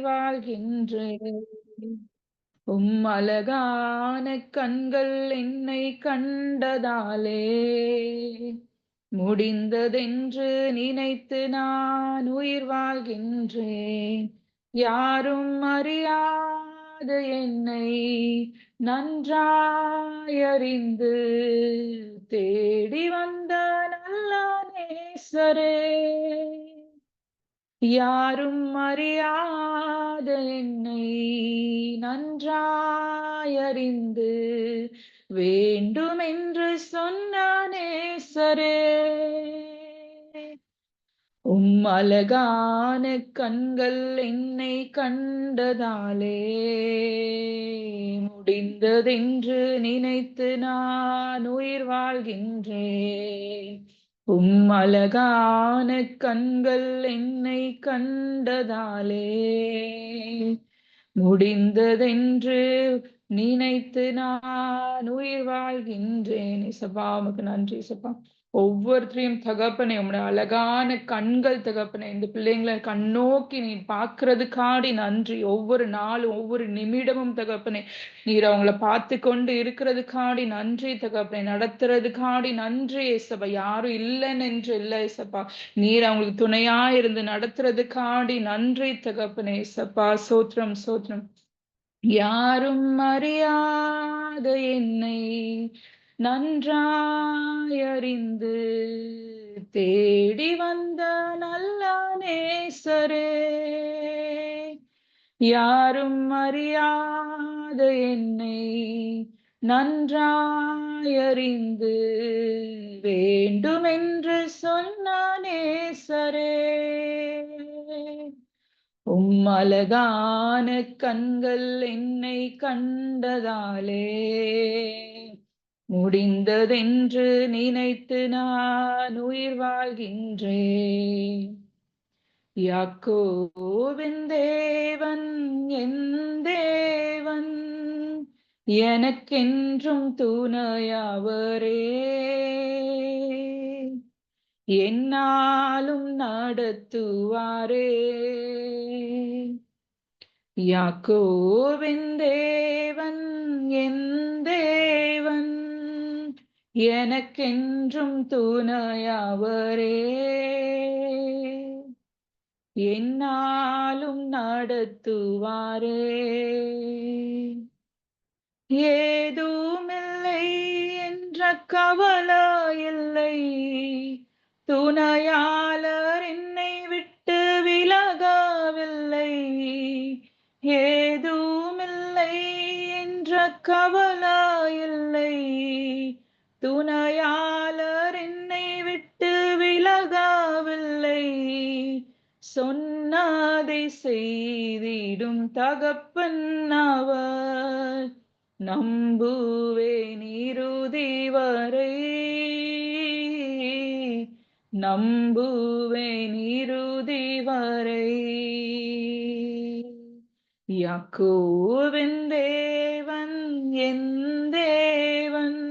வாழ்கின்றேன். அழகான கண்கள் என்னை கண்டதாலே முடிந்ததென்று நினைத்து நான் உயிர் வாழ்கின்றேன். யாரும் அறியாத என்னை நன்றாயறிந்து தேடி வந்த நல்ல நேசரே, யாரும் அறியாத என்னை நன்றாயறிந்து வேண்டுமென்று சொன்ன நேசரே, அழகான கண்கள் என்னை கண்டதாலே முடிந்ததென்று நினைத்து நான் உயிர் வாழ்கின்றேன். அழகான கண்கள் என்னை கண்டதாலே முடிந்ததென்று நினைத்து நான் உயிர் வாழ்கின்றேன். இசப்பா உமக்கு நன்றி இசப்பா. ஒவ்வொருத்தரையும் தகப்பனே உம்முடைய அழகான கண்கள் தகப்பனே இந்த பிள்ளைங்களை கண்ணோக்கி நீ பார்க்கறதுக்காடி நன்றி. ஒவ்வொரு நாளும் ஒவ்வொரு நிமிடமும் தகப்பனே நீர் அவங்கள பார்த்து கொண்டு இருக்கிறதுக்காடி நன்றி தகப்பனே. நடத்துறதுக்காடி நன்றி ஏசப்பா. யாரும் இல்லைன்னு என்று இல்லை ஏசப்பா. நீர் அவங்களுக்கு துணையா இருந்து நடத்துறதுக்காடி நன்றி தகப்பனே ஏசப்பா. சோத்திரம் சோத்திரம். யாரும் அறியாத என்னை நன்றாயறிந்து தேடி வந்த நல்ல நேசரே, யாரும் அறியாத என்னை நன்றாயறிந்து வேண்டுமென்று சொன்ன நேசரே, அழகான கண்கள் என்னை கண்டதாலே முடிந்ததென்று நினைத்து நான் உயிர் வாழ்கின்றேன். யாக்கோபின் தேவன் என் தேவன், எனக்கென்றும் துணையவரே, என்னாலும் நடத்துவாரே. யாக்கோபின் தேவன் என் தேவன், எனக்கென்றும் துணையவரே, என்னாலும் நடத்துவாரே. ஏதுமில்லை என்ற கவலை இல்லை, துணையாளர் என்னை விட்டு விலகவில்லை. ஏதுமில்லை என்ற கவலை இல்லை, துணையாளர் என்னை விட்டு விலகவில்லை. சொன்னதை செய்திடும் தகப்பன் அவர், நம்புவேன் இறுதி வரை, நம்புவேன் இறுதி வரை. யாக்கோபின் தேவன் என் தேவன்,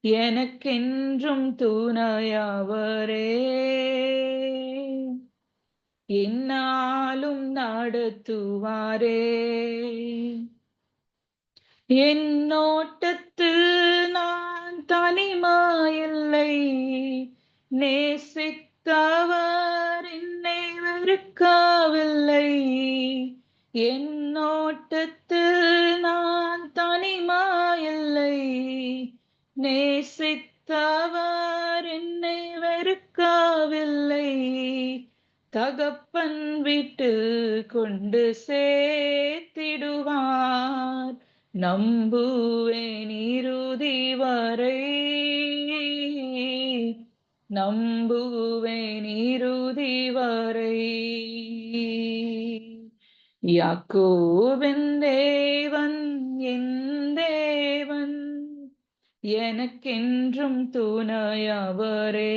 எனக்கென்றும் துணையவரே, என்னாலும் நடத்துவாரே. என்னோட்டத்தில் நான் தனிமையில்லை, நேசித்தவர் என்னை வெறுக்கவில்லை. என்னோட்டத்தில் நான் தனிமையில்லை, நேசித்தவர் என்னை வெறுக்கவில்லை. தகப்பன் விட்டு கொண்டு சேர்த்திடுவார், நம்புவேன் இறுதி வரை, நம்புவேன் இறுதி வரை. யாக்கோபின் தேவன் என் தேவன், எனக்கென்றும் துணையவரே,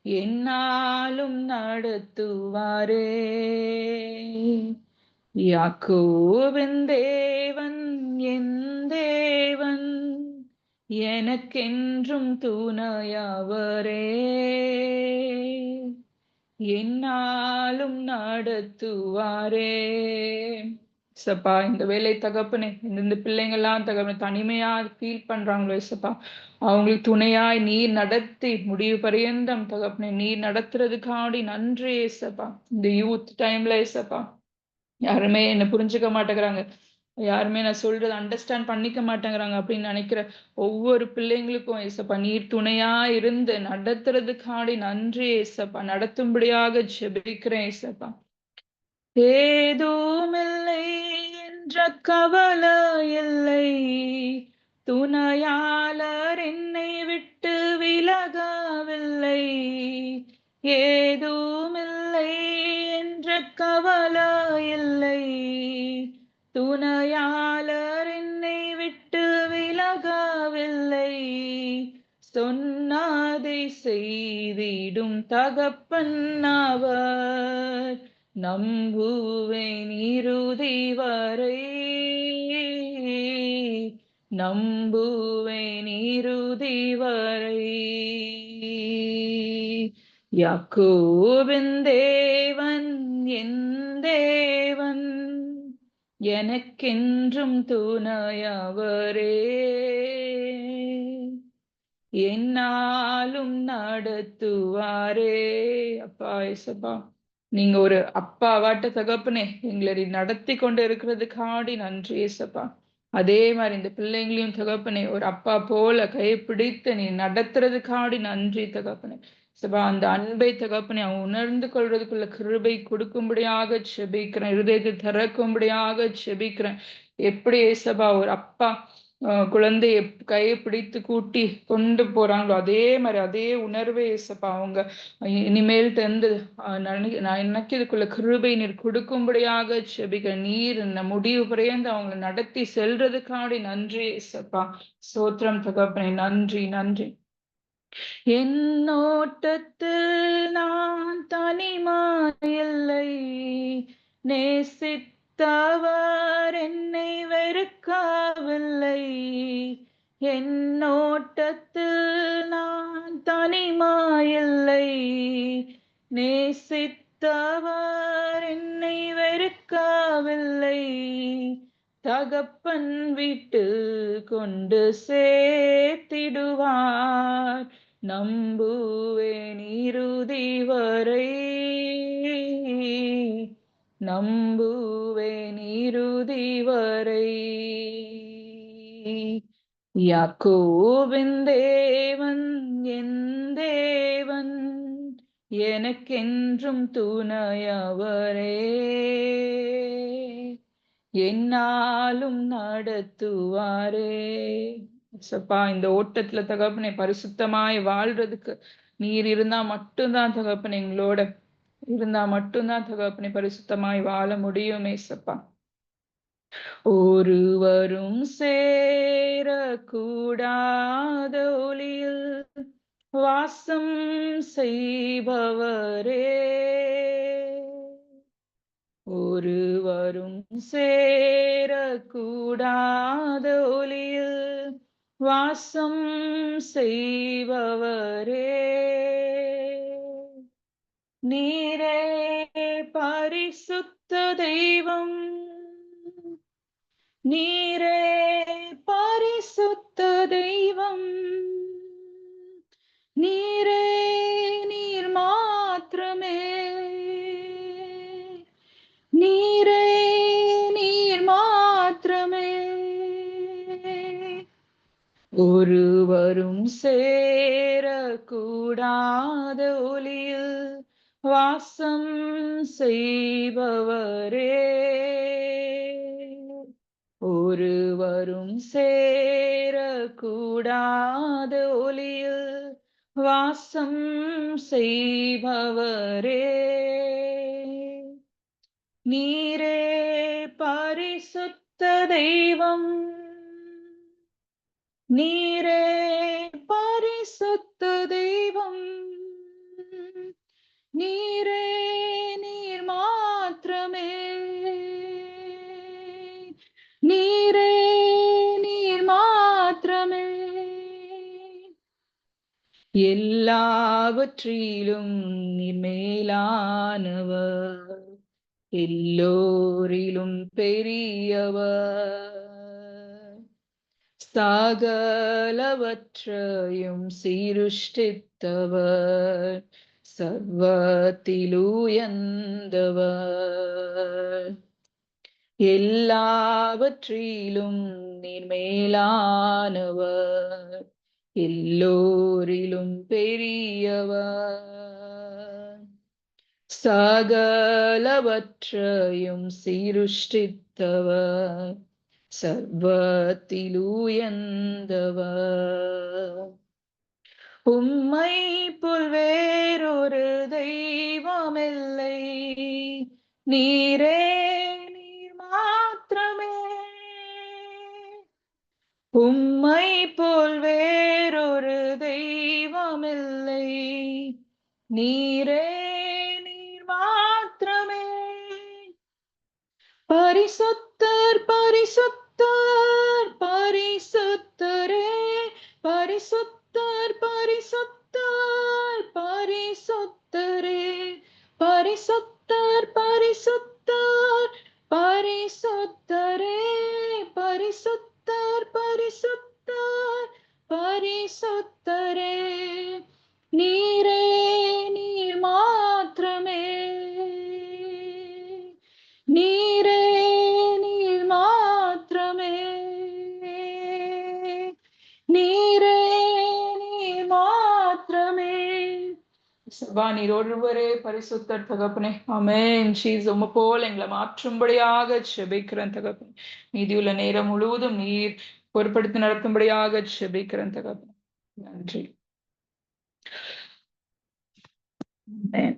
என்னாலும் நடத்துவாரே. யாக்கோபின் தேவன் என் தேவன், எனக்கென்றும் துணையவரே, என்னாலும் நடத்துவாரே. சப்பா இந்த வேலை தகப்பனே, இந்த பிள்ளைங்கள்லாம் தகப்பனே தனிமையா ஃபீல் பண்றாங்களோ சப்பா, அவங்களுக்கு துணையாய் நீர் நடத்தி முடிவு பரியந்தம் தகப்பனே நீர் நடத்துறதுக்காண்டி நன்றி ஏசப்பா. இந்த யூத் டைம்ல ஏசப்பா யாருமே என்ன புரிஞ்சுக்க மாட்டேங்கிறாங்க, யாருமே நான் சொல்றது அண்டர்ஸ்டாண்ட் பண்ணிக்க மாட்டேங்கிறாங்க அப்படின்னு நினைக்கிற ஒவ்வொரு பிள்ளைங்களுக்கும் ஏசப்பா நீர் துணையா இருந்து நடத்துறதுக்காண்டி நன்றி ஏசப்பா. நடத்தும்படியாக ஜெபிக்கிறேன் ஏசப்பா. ஏதுமில்லை என்ற கவலை இல்லை, துணையாளர் என்னை விட்டு விலகவில்லை. ஏதுமில்லை என்ற கவலை இல்லை, துணையாளர் என்னை விட்டு விலகவில்லை. சொன்னதை செய்திடும் தகப்பன் அவர், நம்புவேன் இறுதி வரை, நம்புவேன் இறுதி வரை. யாக்கோபின் தேவன் என் தேவன், எனக்கென்றும் துணையவரே. என்னாலும் நடத்துவாரே. அப்பா ஏசப்பா, நீங்க ஒரு அப்பாவாட்ட தகப்பனே எங்களை நடத்தி கொண்டு இருக்கிறதுக்காண்டி நன்றி ஏசப்பா. அதே மாதிரி இந்த பிள்ளைங்களையும் தகப்பனே ஒரு அப்பா போல கைப்பிடித்து நீ நடத்துறதுக்காண்டி நன்றி தகப்பனே. சபா அந்த அன்பை தகப்பனே அவன் உணர்ந்து கொள்றதுக்குள்ள கிருபை கொடுக்கும்படியாக செபிக்கிறேன், இருதயத்தை திறக்கும்படியாக செபிக்கிறேன். எப்படி ஏசப்பா ஒரு அப்பா குழந்தைய கையை பிடித்து கூட்டி கொண்டு போறாங்களோ அதே மாதிரி அதே உணர்வே ஏசப்பா அவங்க இனிமேல் தந்து நான் எனக்கு இதுக்குள்ள கிருபை நீர் கொடுக்கும்படியாக செபிக்க நீர் முடிவு புரியந்து அவங்க நடத்தி செல்றதுக்காண்டி நன்றி ஏசப்பா. சோத்திரம் தகப்பனே, நன்றி நன்றி. என்னோட்டத்தில் நான் தனிமாயில்லை, நேசித்தவர் என்னை வெறுக்கவில்லை. என்னோட்டத்தில் நான் தனிமாயில்லை, நேசித்தவர் என்னை வெறுக்கவில்லை. தகப்பன் வீட்டு கொண்டு சேர்த்திடுவார், நம்புவேன் இறுதி வரை, நம்புவேன் இறுதி வரை. யாக்கோபின் தேவன் என் தேவன், எனக்கென்றும் துணையவரே. என்னாலும் நடத்துவாரே. சப்பா இந்த ஓட்டத்துல தகப்பனே பரிசுத்தமாய் வாழ்றதுக்கு நீர் இருந்தா மட்டும்தான் தகப்பனே, எங்களோட இருந்தா மட்டும்தான் தகப்பனே பரிசுத்தமாய் வாழ முடியுமே சப்பா. ஒருவரும் சேரக்கூடாத ஒளியில் வாசம் செய்பவரே, ஒருவரும் சேரக்கூடாத ஒளியில் வாசம் செய்பவரே. நீரே பரிசுத்த தெய்வம், நீரே பரிசுத்த தெய்வம், நீரே நீர் மாத்திரமே, நீரே நீர் மாத்திரமே. ஒருவரும் சேரக்கூடாத ஒளியில் வாசம் செய்பவரே, ஒருவரும் சேரக்கூடாத ஒளியில் வாசம் செய்பவரே. நீரே பரிசுத்த தெய்வம், நீரே பரிசுத்த தெய்வம், நீரே நீர் மாத்திரமே, நீரே நீர் மாத்திரமே. எல்லா எல்லாவற்றிலும் நீர் மேலானவர், எல்லோரிலும் பெரியவர், சகலவற்றையும் சீருஷ்டித்தவர், சர்வத்தில் உயர்ந்தவர், எல்லாவற்றிலும் நீர் மேலானவர், எல்லோரிலும் பெரியவர், சகலவற்றையும் சீருஷ்டித்தவர், சர்வத்தில் உயர்ந்தவர். உம்மை போல் வேறொரு தெய்வமில்லை, நீரே நீர் மாத்திரமே. உம்மை போல் வேறொரு தெய்வமில்லை, நீரே நீர் மாத்திரமே. பரிசுத்தர் பரிசுத்தர் பரிசுத்தரே, பரிசுத்தர் பரிசுத்தர் பரிசுத்தரே, பரிசுத்தர் பரிசுத்தர் பரிசுத்தரே, பரிசுத்தர் பரிசுத்தர் பரிசுத்தரே, நீரே நீர் மாத்திரமே, நீரே நீர் மாத்திரமே, நீரே நீர் மாத்திரமே. சபா நீர் ஒருவரே பரிசுத்தர் தகப்பனே. ஆமென். ஜீசஸ் உம்மை போல எங்களை மாற்றும்படியாக ஜெபிக்கிறேன் தகப்பனே. நீதியுள்ள நேரம் முழுவதும் நீர் பொறுப்படுத்தி நடத்தும்படியாக ஜெபிக்கிறேன் தகப்பனே. நன்றி. ஆமென்.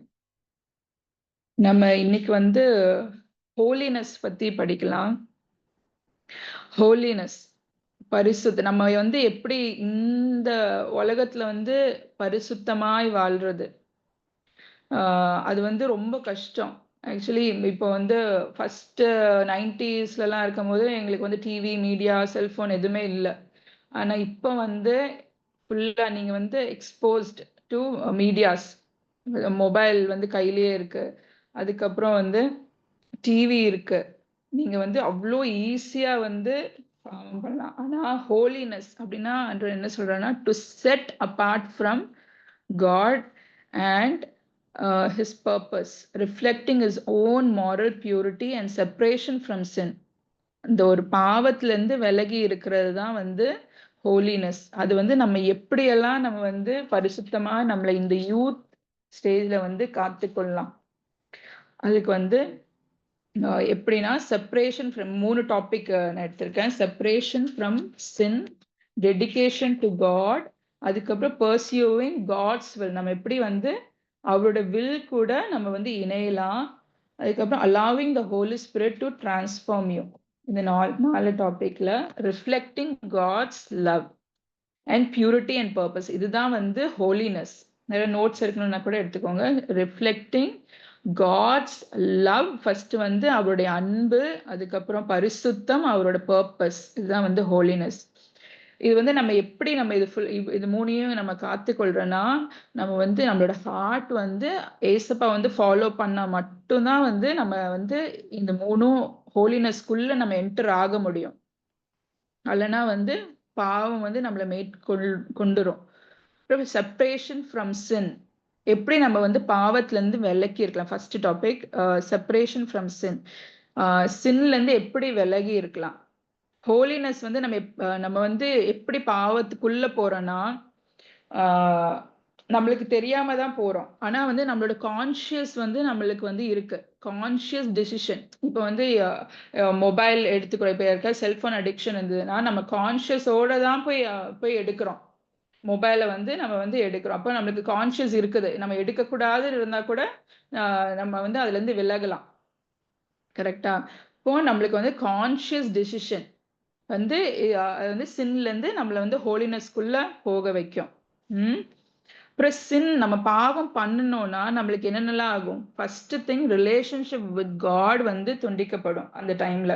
நம்ம இன்னைக்கு ஹோலினஸ் பத்தி படிக்கலாம். ஹோலினஸ், பரிசுத்த. நம்ம எப்படி இந்த உலகத்துல பரிசுத்தமாய் வாழ்றது, அது ரொம்ப கஷ்டம். ஆக்சுவலி இப்போ ஃபர்ஸ்ட் 90sலாம் இருக்கும்போது எங்களுக்கு டிவி, மீடியா, செல்போன் எதுவுமே இல்லை. ஆனா இப்போ ஃபுல்லா நீங்க எக்ஸ்போஸ்ட் டு மீடியாஸ். மொபைல் கையிலேயே இருக்கு, அதுக்கப்புறம் டிவி இருக்கு. நீங்க அவ்வளோ ஈஸியா பாவம் பண்ணலாம். ஆனா ஹோலினஸ் அப்படின்னா என்ன சொல்றேன்னா, to set apart from God and his purpose, reflecting his own moral purity and separation from sin. இந்த ஒரு பாவத்துல இருந்து விலகி இருக்கிறது தான் ஹோலினஸ். அது நம்ம எப்படியெல்லாம் நம்ம பரிசுத்தமா நம்மளை இந்த யூத் ஸ்டேஜ்ல காத்துக்கொள்ளலாம். அதுக்கு எப்படின்னா, செப்பரேஷன் ஃப்ரம் 3 டாபிக் நான் எடுத்திருக்கேன். Separation from sin, dedication to God, அதுக்கப்புறம் பர்சியூவிங் காட்ஸ் வில். நம்ம எப்படி அவரோட வில் கூட நம்ம இணையலாம். அதுக்கப்புறம் allowing the Holy Spirit to transform you. இந்த 4 டாபிக்ல reflecting God's love and purity and purpose, இதுதான் ஹோலினஸ். நிறைய நோட்ஸ் இருக்கணும்னா கூட எடுத்துக்கோங்க. ரிஃப்ளெக்டிங் காட்ஸ் லவ் ஃபர்ஸ்ட், அவருடைய அன்பு, அதுக்கப்புறம் பரிசுத்தம், அவரோட பர்பஸ், இதுதான் ஹோலினஸ். இது நம்ம எப்படி நம்ம இது 3ஐயும் நம்ம காத்துக்கொள்றோம்னா, நம்ம நம்மளோட ஹார்ட் ஏசப்பா ஃபாலோ பண்ணா மட்டும்தான் நம்ம இந்த 3ம் ஹோலினஸ்க்குள்ள நம்ம என்டர் ஆக முடியும். அல்லனா பாவம் நம்மளை கொண்டுரும். செப்பரேஷன் ஃப்ரம் சின், எப்படி நம்ம பாவத்துல இருந்து விலகி இருக்கலாம். First topic separation from sin. சின்ல இருந்து எப்படி விலகி இருக்கலாம். ஹோலினஸ் நம்ம எப்படி பாவத்துக்குள்ள போறோம்னா, நம்மளுக்கு தெரியாம தான் போறோம். ஆனா நம்மளோட கான்ஷியஸ் நம்மளுக்கு இருக்கு. Conscious decision. இப்போ மொபைல் எடுத்துக்கிறோம். இப்போ இருக்க செல்போன் அடிக்ஷன் இருந்ததுன்னா நம்ம கான்ஷியஸோட தான் போய் எடுக்கிறோம். மொபைலை நம்ம எடுக்கிறோம். அப்போ நம்மளுக்கு கான்ஷியஸ் இருக்குது. நம்ம எடுக்கக்கூடாது இருந்தா கூட நம்ம அதுல இருந்து விலகலாம். கரெக்டா? இப்போ நம்மளுக்கு கான்ஷியஸ் டிசிஷன் சின்ல இருந்து நம்மள ஹோலினஸ்க்குள்ள போக வைக்கும். அப்புறம் சின், நம்ம பாவம் பண்ணணும்னா நம்மளுக்கு என்னென்னலாம் ஆகும். First thing, relationship with God துண்டிக்கப்படும். அந்த டைம்ல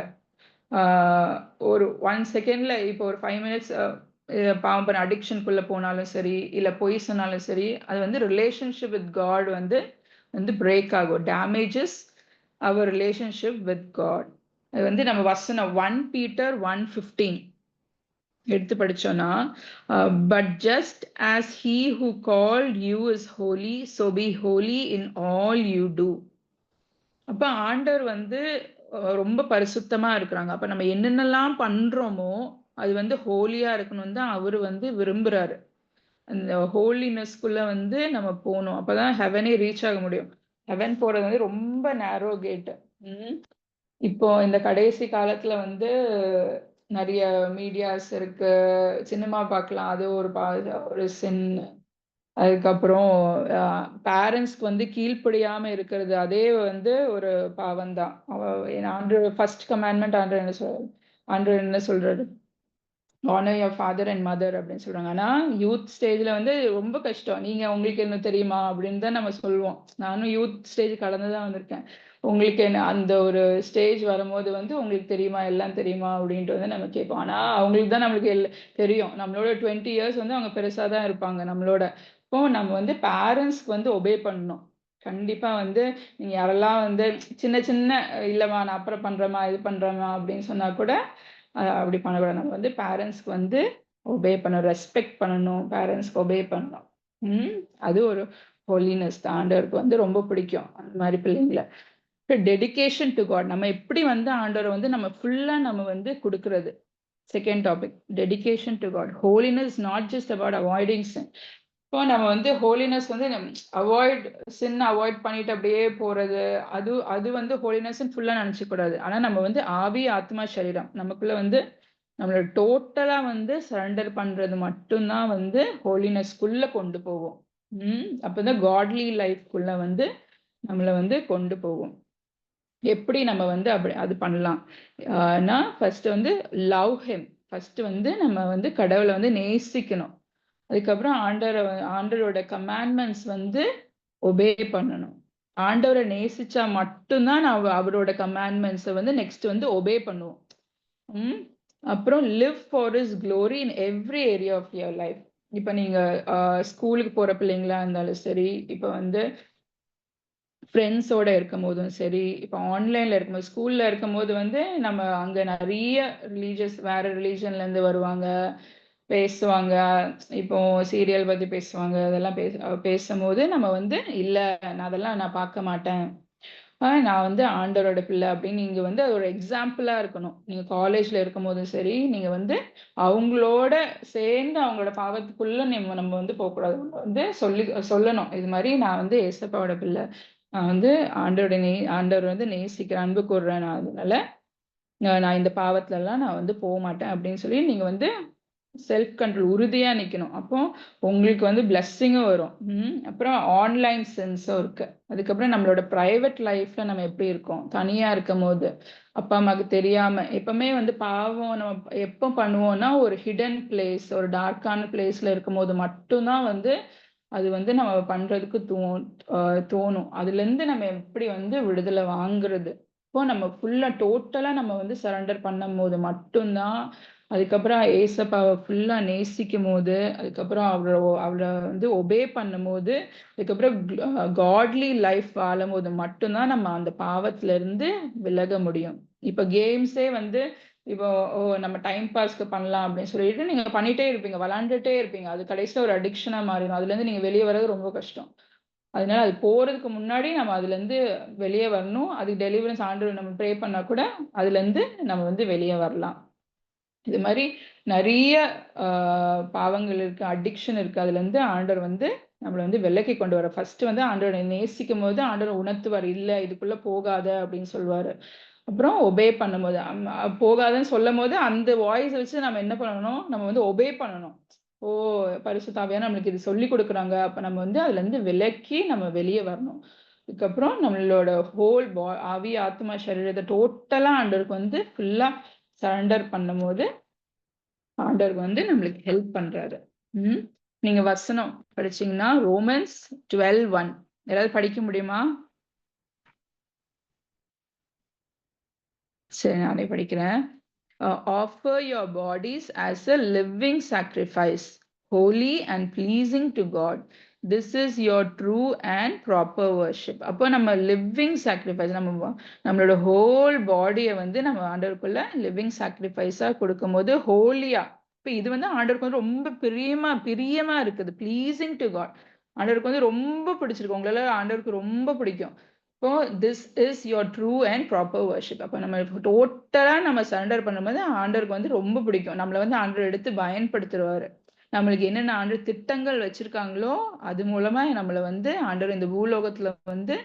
ஒரு 1 செகண்ட்ல, இப்போ ஒரு 5 மினிட்ஸ் பாவம் பண்ண அடிக்ஷனுக்குள்ள போனாலும் சரி, இல்ல பொய் சொன்னாலும் சரி, அது வந்து ரிலேஷன்ஷிப் வித் காட் வந்து வந்து பிரேக் ஆகும். Damages our relationship with God. அது வந்து நம்ம வசனம் 1 Peter 1:15 எடுத்து படிச்சோம்னா, but just as he who called you is holy, so be holy in all you do. அப்ப ஆண்டவர் வந்து ரொம்ப பரிசுத்தமா இருக்கிறாங்க. அப்ப நம்ம என்னென்னலாம் பண்றோமோ, அது வந்து ஹோலியா இருக்கணும்னு தான் அவரு வந்து விரும்புறாரு. அந்த ஹோலினஸ்க்குள்ள வந்து நம்ம போணும். அப்பதான் ஹெவனே ரீச் ஆக முடியும். ஹெவன் போறது வந்து ரொம்ப நேரோ கேட். இப்போ இந்த கடைசி காலத்துல வந்து நிறைய மீடியாஸ் இருக்கு, சினிமா பார்க்கலாம், அது ஒரு சின். அதுக்கப்புறம் பேரண்ட்ஸ்க்கு வந்து கீழ்ப்படியாம இருக்கிறது, அதே வந்து ஒரு பாவம் தான். ஆண்டு ஃபர்ஸ்ட் கமாண்ட்மெண்ட் ஆண்டு என்ன சொல்றாரு? Honour your father and mother அப்படின்னு சொல்றாங்க. ஆனா யூத் ஸ்டேஜ்ல வந்து ரொம்ப கஷ்டம். நீங்க உங்களுக்கு என்ன தெரியுமா அப்படின்னு தான் நம்ம சொல்லுவோம். நானும் யூத் ஸ்டேஜ் கடந்து தான் வந்திருக்கேன். உங்களுக்கு என்ன அந்த ஒரு ஸ்டேஜ் வரும்போது வந்து உங்களுக்கு தெரியுமா, எல்லாம் தெரியுமா அப்படின்ட்டு வந்து நம்ம கேட்போம். ஆனா அவங்களுக்கு தான் நம்மளுக்கு தெரியும். நம்மளோட 20 இயர்ஸ் வந்து அவங்க பெருசா தான் இருப்பாங்க நம்மளோட. இப்போ நம்ம வந்து பேரண்ட்ஸ்க்கு வந்து ஒபே பண்ணணும். கண்டிப்பா வந்து நீங்க யாரெல்லாம் வந்து சின்ன சின்ன இல்லம்மா நான் அப்புறம் பண்றேம்மா, இது பண்றேம்மா அப்படின்னு சொன்னா கூட அப்படி பண்ணக்கூடாது. நம்ம வந்து பேரண்ட்ஸ்க்கு வந்து ஒபே பண்ணணும், ரெஸ்பெக்ட் பண்ணணும், பேரண்ட்ஸ்க்கு ஒபே பண்ணணும். அது ஒரு ஹோலினஸ் தான். ஆண்டவருக்கு வந்து ரொம்ப பிடிக்கும் அந்த மாதிரி பிள்ளைங்களை. டெடிகேஷன் டு காட், நம்ம எப்படி வந்து ஆண்டவரை வந்து நம்ம ஃபுல்லா நம்ம வந்து கொடுக்கறது. Second topic, dedication to God. Holiness not just about avoiding sin. இப்போ நம்ம வந்து ஹோலினஸ் வந்து சின்ன அவாய்ட் பண்ணிட்டு அப்படியே போறது, அது அது வந்து ஹோலினஸ் ஃபுல்லா நினைச்ச கூடாது. ஆனா நம்ம வந்து ஆவி, ஆத்மா, சரீரம் நமக்குள்ள வந்து நம்மளோட டோட்டலா வந்து சரண்டர் பண்றது மட்டும்தான் வந்து ஹோலினஸ்க்குள்ள கொண்டு போகும். அப்பதான் காட்லி லைஃப்குள்ள வந்து நம்மள வந்து கொண்டு போகும். எப்படி நம்ம வந்து அப்படி அது பண்ணலாம்? ஃபர்ஸ்ட் வந்து லவ் ஹிம். ஃபர்ஸ்ட் வந்து நம்ம வந்து கடவுளை வந்து நேசிக்கணும். அதுக்கப்புறம் ஆண்டவரோட கமாண்ட்மெண்ட்ஸ் வந்து ஒபே பண்ணணும். ஆண்டவரை நேசிச்சா மட்டும்தான் நான் அவரோட கமாண்ட்மெண்ட்ஸை வந்து நெக்ஸ்ட் வந்து ஒபே பண்ணுவோம். அப்புறம் live for his glory in every area of your life. இப்போ நீங்க ஸ்கூலுக்கு போற பிள்ளைங்களா இருந்தாலும் சரி, இப்போ வந்து ஃப்ரெண்ட்ஸோட இருக்கும் போதும் சரி, இப்போ ஆன்லைன்ல இருக்கும்போது, ஸ்கூல்ல இருக்கும்போது வந்து நம்ம அங்க நிறைய வேற ரிலீஜன்ல இருந்து வருவாங்க, பேசுவாங்க. இப்போ சீரியல் பத்தி பேசுவாங்க. அதெல்லாம் பேசும்போது நம்ம வந்து இல்ல, நான் அதெல்லாம் நான் பார்க்க மாட்டேன். நான் வந்து ஆண்டவரோட பிள்ளை அப்படின்னு நீங்க வந்து அது ஒரு எக்ஸாம்பிளா இருக்கணும். நீங்க காலேஜ்ல இருக்கும்போதும் சரி, நீங்க வந்து அவங்களோட சேர்ந்து அவங்களோட பாவத்துக்குள்ள நம்ம வந்து போகக்கூடாது. வந்து சொல்லணும், இது மாதிரி நான் வந்து ஏசப்பாவோட பிள்ளை, நான் வந்து ஆண்டவர் வந்து நேசிக்கிறேன், அன்பு கூறுறேன், நான் அதனால நான் இந்த பாவத்துல எல்லாம் நான் வந்து போக மாட்டேன் அப்படின்னு சொல்லி நீங்க வந்து செல்ஃப் கண்ட்ரோல் உறுதியா நிக்கணும். அப்போ உங்களுக்கு வந்து பிளஸ்ஸிங்கும் வரும். அப்புறம் ஆன்லைன் சென்ஸும் இருக்கு. அதுக்கப்புறம் நம்மளோட பிரைவேட் லைஃப்ல நம்ம எப்படி இருக்கோம், தனியா இருக்கும் போது அப்பா அம்மாவுக்கு தெரியாம எப்பவுமே வந்து பாவம் நம்ம எப்போ பண்ணுவோம்னா ஒரு ஹிடன் பிளேஸ், ஒரு டார்க்கான பிளேஸ்ல இருக்கும் போது மட்டும்தான் வந்து அது வந்து நம்ம பண்றதுக்கு தோணும். அதுல இருந்து நம்ம எப்படி வந்து விடுதலை வாங்குறது? இப்போ நம்ம ஃபுல்லா டோட்டலா நம்ம வந்து சரண்டர் பண்ணும் போது மட்டும்தான், அதுக்கப்புறம் ஏசப்பாவை ஃபுல்லா நேசிக்கும் போது, அதுக்கப்புறம் அவரை வந்து ஒபே பண்ணும்போது, அதுக்கப்புறம் காட்லி லைஃப் வாழும்போது மட்டும்தான் நம்ம அந்த பாவத்துல இருந்து விலக முடியும். இப்ப கேம்ஸே வந்து இப்போ நம்ம டைம் பாஸ்க்கு பண்ணலாம் அப்படின்னு சொல்லிட்டு நீங்க பண்ணிட்டே இருப்பீங்க, விளையாண்டுட்டே இருப்பீங்க. அது கடைசியில ஒரு அடிக்ஷனா மாறிடும். அதுல இருந்து நீங்க வெளியே வர்றது ரொம்ப கஷ்டம். அதனால அது போறதுக்கு முன்னாடி நம்ம அதுல இருந்து வெளியே வரணும். அதுக்கு டெலிவரன்ஸ் ஆண்டவர் நம்ம ப்ரே பண்ணா கூட அதுல இருந்து நம்ம வந்து வெளியே வரலாம். இது மாதிரி நிறைய பாவங்கள் இருக்கு, அடிக்ஷன் இருக்கு. அதுல இருந்து ஆண்டவர் வந்து நம்மளை வந்து விலக்கி கொண்டு வர. ஃபர்ஸ்ட் வந்து ஆண்டவரை நேசிக்கும் போது ஆண்டவர் உணர்த்துவார், இல்ல இதுக்குள்ள போகாத அப்படின்னு சொல்லுவாரு. அப்புறம் ஒபே பண்ணும்போது போகாதன்னு சொல்லும் போது அந்த வாய்ஸ் வச்சு நம்ம என்ன பண்ணணும், நம்ம வந்து ஒபே பண்ணணும். ஓ, பரிசுத்த ஆவியானவர் நம்மளுக்கு இது சொல்லி கொடுக்குறாங்க, அப்ப நம்ம வந்து அதுல இருந்து விலக்கி நம்ம வெளியே வரணும். அதுக்கப்புறம் நம்மளோட ஹோல் ஆவி, ஆத்மா, சரீரத்தை டோட்டலா ஆண்டவருக்கு வந்து ஃபுல்லா சரண்டர் பண்ணும்போது ஆண்டவர் வந்து நம்மளுக்கு ஹெல்ப் பண்றாரு. நீங்க வசனம் படிச்சீங்கன்னா ரோமன்ஸ் 12:1 யாராவது படிக்க முடியுமா? சரி, நானே படிக்கிறேன். offer your bodies as a living sacrifice, holy and pleasing to God. This is your true and proper worship. அப்போ நம்ம லிவிங் சாக்ரிஃபைஸ், நம்மளோட ஹோல் பாடியை வந்து நம்ம ஆண்டவருக்குள்ள லிவிங் சாக்ரிஃபைஸா கொடுக்கும்போது ஹோலியா, இப்போ இது வந்து ஆண்டவருக்கு வந்து ரொம்ப பிரியமா இருக்குது. ப்ளீசிங் டு காட், ஆண்டவருக்கு வந்து ரொம்ப பிடிச்சிருக்கு. உங்களால ஆண்டவருக்கு ரொம்ப பிடிக்கும். இப்போ this is your true and proper worship. அப்போ நம்ம டோட்டலா நம்ம சரண்டர் பண்ணும்போது ஆண்டவருக்கு வந்து ரொம்ப பிடிக்கும். நம்மளை வந்து ஆண்டவர் எடுத்து பயன்படுத்துவாரு. நம்மளுக்கு என்னென்ன ஆண்டவர் திட்டங்கள் வச்சிருக்காங்களோ அது மூலமா நம்மளை வந்து ஆண்டவர் இந்த பூலோகத்துல வந்து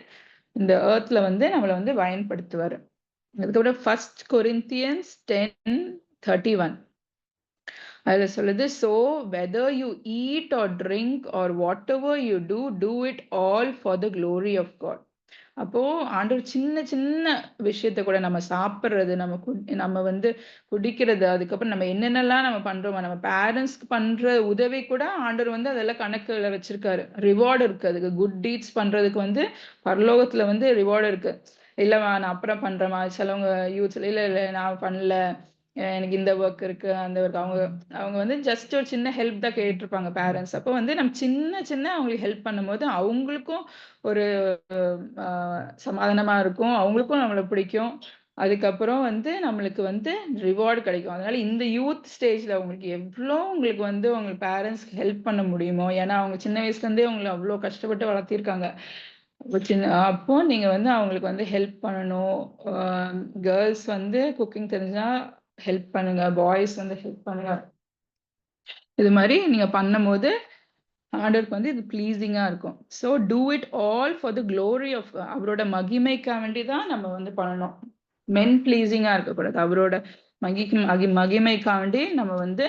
இந்த ஏர்த்ல வந்து நம்மளை வந்து பயன்படுத்துவாரு. அதுக்கப்புறம் 1 Corinthians 10:31 அதுல சொல்லுது, so whether you eat or drink or whatever you do it all for the glory of God. அப்போ ஆண்டவர் சின்ன சின்ன விஷயத்த கூட, நம்ம சாப்பிடுறது, நம்ம வந்து குடிக்கிறது, அதுக்கப்புறம் நம்ம என்னென்னலாம் நம்ம பண்றோமோ, நம்ம பேரண்ட்ஸ்க்கு பண்ற உதவி கூட ஆண்டவர் வந்து அதெல்லாம் கணக்குல வச்சிருக்காரு. ரிவார்டு இருக்கு அதுக்கு. குட் டீட்ஸ் பண்றதுக்கு வந்து பரலோகத்துல வந்து ரிவார்டு இருக்கு. இல்லம்மா நான் அப்புறம் பண்றேம்மா, சிலவங்க யூத்ஸ்ல இல்ல நான் பண்ணல, எனக்கு இந்த ஒர்க் இருக்கு அந்த ஒர்க், அவங்க வந்து ஜஸ்ட் ஒரு சின்ன ஹெல்ப் தான் கேட்டிருப்பாங்க பேரண்ட்ஸ். அப்போ வந்து நம்ம சின்ன சின்ன அவங்களுக்கு ஹெல்ப் பண்ணும்போது அவங்களுக்கும் ஒரு சமாதானமா இருக்கும், அவங்களுக்கும் நம்மளை பிடிக்கும். அதுக்கப்புறம் வந்து நம்மளுக்கு வந்து ரிவார்டு கிடைக்கும். அதனால இந்த யூத் ஸ்டேஜ்ல உங்களுக்கு எவ்வளோ உங்களுக்கு வந்து உங்க பேரண்ட்ஸ்க்கு ஹெல்ப் பண்ண முடியுமோ, ஏன்னா அவங்க சின்ன வயசுல இருந்தே உங்களை அவ்வளோ கஷ்டப்பட்டு வளர்த்திருக்காங்க. அப்போ நீங்க வந்து அவங்களுக்கு வந்து ஹெல்ப் பண்ணணும். கேர்ள்ஸ் வந்து குக்கிங் தெரிஞ்சா ஹெல்ப் பண்ணுங்க, பாய்ஸ் வந்து ஹெல்ப் பண்ணுங்க. இது மாதிரி நீங்க பண்ணும்போது ஆண்டவருக்கு வந்து இது ப்ளீஸிங்கா இருக்கும். So do it all for the glory of, அவரோட மகிமைக்காக வேண்டி தான் நம்ம வந்து பண்ணணும். மென் ப்ளீஸிங்கா இருக்கக்கூடாது, அவரோட மகிமைக்காக வேண்டி நம்ம வந்து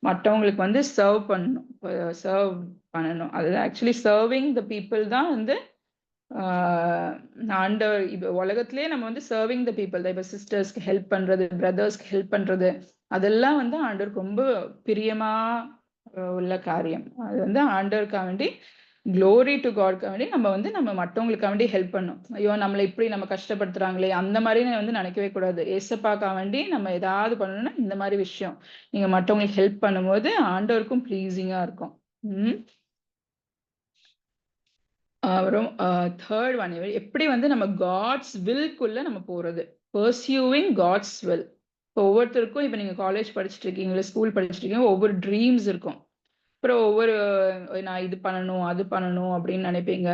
மற்றவங்களுக்கு வந்து சர்வ் பண்ணணும். அது ஆக்சுவலி சர்விங் த பீப்புள் தான் வந்து ஆண்டவர். இப்போ உலகத்திலேயே நம்ம வந்து சர்விங் த பீப்புள் தான். இப்போ சிஸ்டர்ஸ்க்கு ஹெல்ப் பண்றது, பிரதர்ஸ்க்கு ஹெல்ப் பண்றது, அதெல்லாம் வந்து ஆண்டவருக்கு ரொம்ப பிரியமா உள்ள காரியம். அது வந்து ஆண்டவருக்காக வேண்டி, க்ளோரி டு காட்காக வேண்டி நம்ம வந்து நம்ம மற்றவங்களுக்காக வேண்டி ஹெல்ப் பண்ணும். ஐயோ நம்மளை இப்படி நம்ம கஷ்டப்படுத்துறாங்களே அந்த மாதிரி வந்து நினைக்கவே கூடாது. ஏசப்பாக்காக வேண்டி நம்ம ஏதாவது பண்ணணும்னா இந்த மாதிரி விஷயம் நீங்க மற்றவங்களுக்கு ஹெல்ப் பண்ணும்போது ஆண்டவருக்கும் ப்ளீஸிங்கா இருக்கும். அப்புறம் தேர்ட் ஒன், எப்படி வந்து நம்ம காட்ஸ் வில்குள்ள நம்ம போறது, பர்சியூவிங் காட்ஸ் வில். இப்போ ஒவ்வொருத்தருக்கும், இப்போ நீங்க காலேஜ் படிச்சுட்டு இருக்கீங்க, ஸ்கூல் படிச்சுட்டு இருக்கீங்க, ஒவ்வொரு ட்ரீம்ஸ் இருக்கும். அப்புறம் ஒவ்வொரு நான் இது பண்ணணும் அது பண்ணணும் அப்படின்னு நினைப்பீங்க.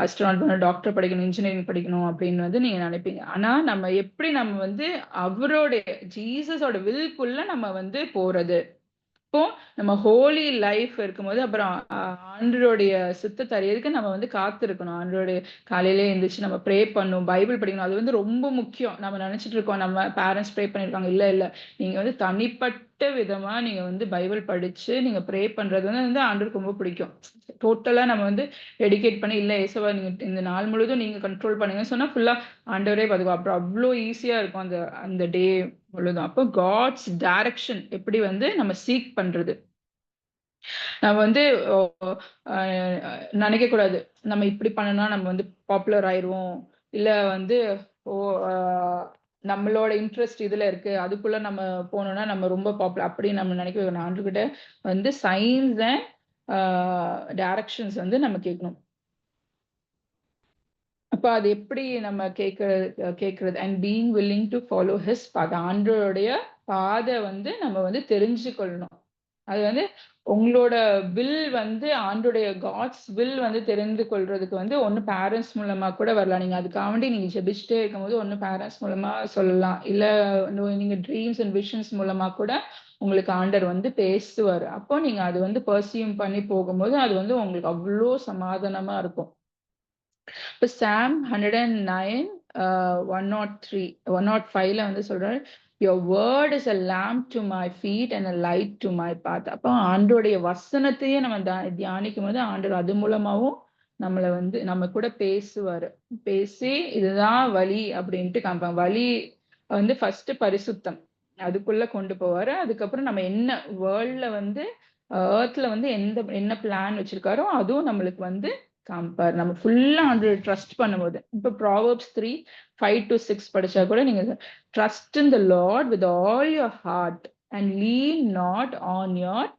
அஸ்ட்ரானாட் பண்ணணும், டாக்டர் படிக்கணும், இன்ஜினியரிங் படிக்கணும் அப்படின்னு வந்து நீங்க நினைப்பீங்க. ஆனா நம்ம எப்படி நம்ம வந்து அவருடைய ஜீசஸோட வில்குள்ள நம்ம வந்து போறது. இப்போ நம்ம ஹோலி லைஃப் இருக்கும்போது அப்புறம் ஆண்டவருடைய சித்தத்தை அறியறதுக்கு நம்ம வந்து காத்திருக்கணும். ஆண்டவருடைய காலையிலே எழுந்திரிச்சு நம்ம ப்ரே பண்ணணும், பைபிள் படிக்கணும். அது வந்து ரொம்ப முக்கியம். நம்ம நினைச்சிட்டு இருக்கோம் நம்ம பேரண்ட்ஸ் ப்ரே பண்ணிருக்காங்க. இல்ல நீங்க வந்து தனிப்பட்ட விதமா நீங்க வந்து பைபிள் படிச்சு நீங்க ப்ரே பண்றது வந்து ஆண்டவருக்கு ரொம்ப பிடிக்கும். டோட்டலா நம்ம வந்து டெடிகேட் பண்ணி, இல்ல ஏசவா நீங்க இந்த நாள் முழுவதும் நீங்க கண்ட்ரோல் பண்ணுங்கன்னு சொன்னா ஃபுல்லா ஆண்டவரே பாதுகா. அப்புறம் அவ்வளோ ஈஸியா இருக்கும் அந்த அந்த டே முழுதும். அப்போ காட்ஸ் டைரக்ஷன் எப்படி வந்து நம்ம சீக் பண்றது. நம்ம வந்து நினைக்க கூடாது நம்ம இப்படி பண்ணனா நம்ம வந்து பாப்புலர் ஆயிருவோம், இல்ல வந்து ஓ நம்மளோட இன்ட்ரெஸ்ட் இதுல இருக்கு அதுக்குள்ள நம்ம போனோம்னா நம்ம ரொம்ப பாப்புலர் அப்படி நம்ம நினைக்க. ஆண்டுகிட்ட வந்து சைன்ஸ் அண்ட் டைரக்ஷன்ஸ் வந்து நம்ம கேட்கணும். அப்ப அது எப்படி நம்ம கேட்கறது and being willing to follow his path, ஆண்டவருடைய பாதை வந்து நம்ம வந்து தெரிஞ்சுக்கொள்ளணும். அது வந்து உங்களோட வில் வந்து ஆண்டுடைய காட்ஸ் வில் வந்து தெரிந்து கொள்றதுக்கு வந்து ஒன்னு பேரண்ட்ஸ் மூலமா கூட வரலாம். நீங்க அதுக்காக வேண்டி நீங்க ஜெபிச்சுட்டே இருக்கும்போது ஒன்னு பேரண்ட்ஸ் மூலமா சொல்லலாம், இல்ல நீங்க ட்ரீம்ஸ் அண்ட் விஷன்ஸ் மூலமா கூட உங்களுக்கு ஆண்டர் வந்து பேசுவாரு. அப்போ நீங்க அது வந்து பர்சியூம் பண்ணி போகும்போது அது வந்து உங்களுக்கு அவ்வளோ சமாதானமா இருக்கும். இப்போ சாம் 109 103 105ல வந்து சொல்றாரு, your word is a lamp to my feet and a light to my path. அப்போ ஆண்டோடைய வசனத்தையே நம்ம தியானிக்கும் போது ஆண்டவர் அது மூலமாவும் நம்மளை வந்து நம்ம கூட பேசுவாரு. பேசி இதுதான் வழி அப்படின்ட்டு காமிப்பாங்க. வழி வந்து ஃபர்ஸ்ட் பரிசுத்தம், அதுக்குள்ள கொண்டு போவாரு. அதுக்கப்புறம் நம்ம என்ன வேர்ல்ட்ல வந்து ஏர்த்ல வந்து என்ன பிளான் வச்சிருக்காரோ அதுவும் நம்மளுக்கு வந்து காமிப்பார். நம்ம ஃபுல்லா ஆண்டவரை ட்ரஸ்ட் பண்ணும்போது. இப்ப Proverbs 3:5-6 படிச்சா கூட நீங்க trust in the Lord with all your heart and lean not on your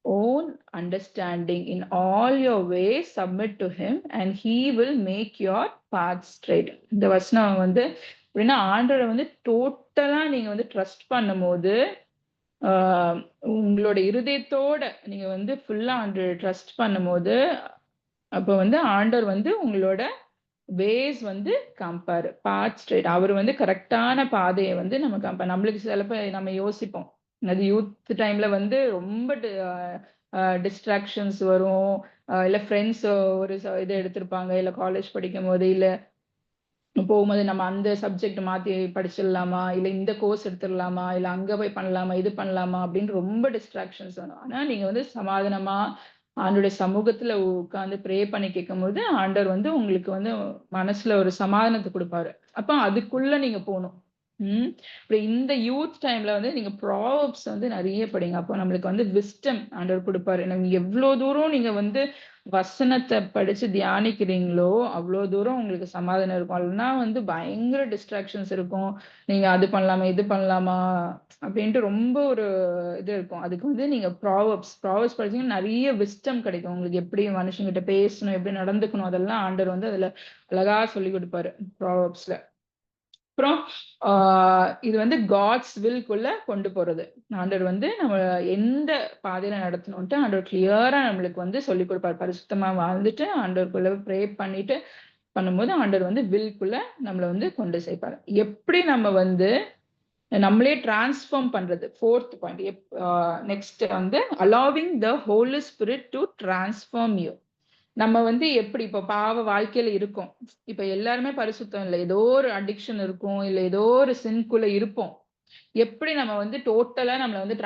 own understanding. In all your ways submit to him and he will make your path straight. இந்த வசனம் வந்து அப்படின்னா ஆண்டவரை வந்து டோட்டலா நீங்க வந்து ட்ரஸ்ட் பண்ணும்போது உங்களோட இருதயத்தோட நீங்க வந்து ஃபுல்லா ஆண்டவரை ட்ரஸ்ட் பண்ணும்போது அப்ப வந்து ஆண்டவர் வந்து உங்களோட வேஸ் வந்து காமிப்பாரு. பாத் ஸ்ட்ரைட். அவர் வந்து கரெக்டான பாதையை வந்து நம்ம காமிப்பார். நம்மளுக்கு சிலப்ப நம்ம யோசிப்போம். அது யூத் டைம்ல வந்து ரொம்ப டிஸ்ட்ராக்ஷன்ஸ் வரும். இல்ல ஃப்ரெண்ட்ஸ் ஒரு இது எடுத்திருப்பாங்க. இல்ல காலேஜ் படிக்கும் போது இல்ல போகும்போது நம்ம அந்த சப்ஜெக்ட் மாத்தி படிச்சிடலாமா, இல்ல இந்த கோர்ஸ் எடுத்துடலாமா, இல்ல அங்க போய் பண்ணலாமா, இது பண்ணலாமா அப்படின்னு ரொம்ப டிஸ்ட்ராக்ஷன்ஸ் வரும். ஆனா நீங்க வந்து சமாதானமா ஆண்டோடைய சமூகத்துல உட்கார்ந்து ப்ரே பண்ணி கேட்கும்போது ஆண்டவர் வந்து உங்களுக்கு வந்து மனசுல ஒரு சமாதானத்தை கொடுப்பாரு. அப்ப அதுக்குள்ள நீங்க போகணும். அப்புறம் இந்த யூத் டைம்ல வந்து நீங்க ப்ராவர்ப்ஸ் வந்து நிறைய படிங்க. அப்போ நம்மளுக்கு வந்து விஸ்டம் ஆண்டவர் கொடுப்பாரு. நீங்க எவ்வளவு தூரம் நீங்க வந்து வசனத்தை படிச்சு தியானிக்கிறீங்களோ அவ்வளவு தூரம் உங்களுக்கு சமாதானம் இருக்கும். இல்லைன்னா வந்து பயங்கர டிஸ்ட்ராக்ஷன்ஸ் இருக்கும். நீங்க அது பண்ணலாமா, இது பண்ணலாமா அப்படின்ட்டு ரொம்ப ஒரு இது இருக்கும். அதுக்கு வந்து நீங்க ப்ராவர்ப்ஸ் படிச்சீங்கன்னா நிறைய விஸ்டம் கிடைக்கும். உங்களுக்கு எப்படி மனுஷங்கிட்ட பேசணும், எப்படி நடந்துக்கணும், அதெல்லாம் ஆண்டவர் வந்து அதுல அழகா சொல்லி கொடுப்பாரு ப்ராவர்ப்ஸ்ல. அப்புறம் இது வந்து காட்ஸ் வில்குள்ள கொண்டு போறது. ஆண்டவர் வந்து நம்ம எந்த பாதையில நடத்தணும்ட்டு ஆண்டவர் கிளியரா நம்மளுக்கு வந்து சொல்லிக் கொடுப்பாரு. பரிசுத்தமா வாழ்ந்துட்டு ஆண்டவருக்குள்ள ப்ரே பண்ணிட்டு பண்ணும்போது ஆண்டவர் வந்து வில்குள்ள நம்மள வந்து கொண்டு சேர்ப்பாரு. எப்படி நம்ம வந்து நம்மளே டிரான்ஸ்ஃபார்ம் பண்றது. 4th point. நெக்ஸ்ட் வந்து allowing the Holy Spirit to transform you. நம்ம வந்து எப்படி இப்ப பாவ வாழ்க்கையில இருக்கோம். இப்ப எல்லாருமே பரிசுத்தம் இல்ல. ஏதோ ஒரு அடிக்ஷன் இருக்கும். இல்ல ஏதோ ஒரு சின்குள்ள இருப்போம். எப்படி நம்ம வந்து டோட்டலா நம்மள வந்து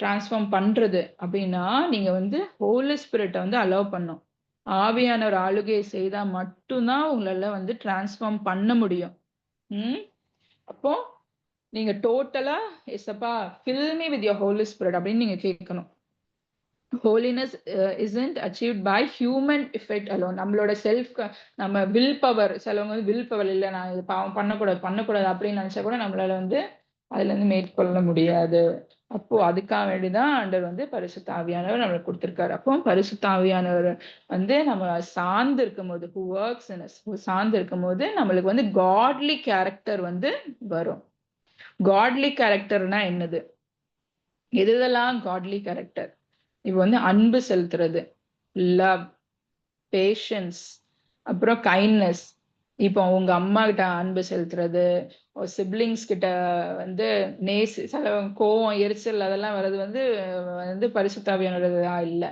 டிரான்ஸ்ஃபார்ம் பண்றது அப்படின்னா, நீங்க வந்து ஹோலி ஸ்பிரிட்ட வந்து அலோவ் பண்ணணும். ஆவியானவர் ஆளுகை செய்தா மட்டும் தான் உங்களால வந்து டிரான்ஸ்ஃபார்ம் பண்ண முடியும். ம். அப்போ நீங்க டோட்டலா எசப்பா fill me with your Holy Spirit அப்படின்னு நீங்க கேட்கணும். holiness isn't achieved by human effect alone. நம்மளோட நம்ம வில் பவர். சிலவங்க வந்து வில் பவர் இல்ல, நான் இது பாவம் பண்ணக்கூடாது அப்படின்னு நினைச்சா கூட நம்மளால வந்து அதுல இருந்து மேற்கொள்ள முடியாது. அப்போ அதுக்காக வேண்டிதான் ஆண்டவர் வந்து பரிசுத்த ஆவியானவர் நம்மளுக்கு கொடுத்திருக்காரு. அப்போ பரிசுத்த ஆவியானவர் வந்து நம்ம சார்ந்து இருக்கும்போது சார்ந்து இருக்கும்போது நம்மளுக்கு வந்து காட்லி கேரக்டர் வந்து வரும். காட்லி கேரக்டர்னா என்னது? எதுதெல்லாம் காட்லி கேரக்டர்? இப்ப வந்து அன்பு செலுத்துறது, லவ், பேஷன்ஸ், அப்புறம் கைண்ட்னஸ். இப்போ உங்க அம்மா கிட்ட அன்பு செலுத்துறது, சிப்லிங்ஸ் கிட்ட வந்து சில கோவம், எரிச்சல் அதெல்லாம் வர்றது வந்து பரிசுத்த ஆவியானவரதா இல்ல.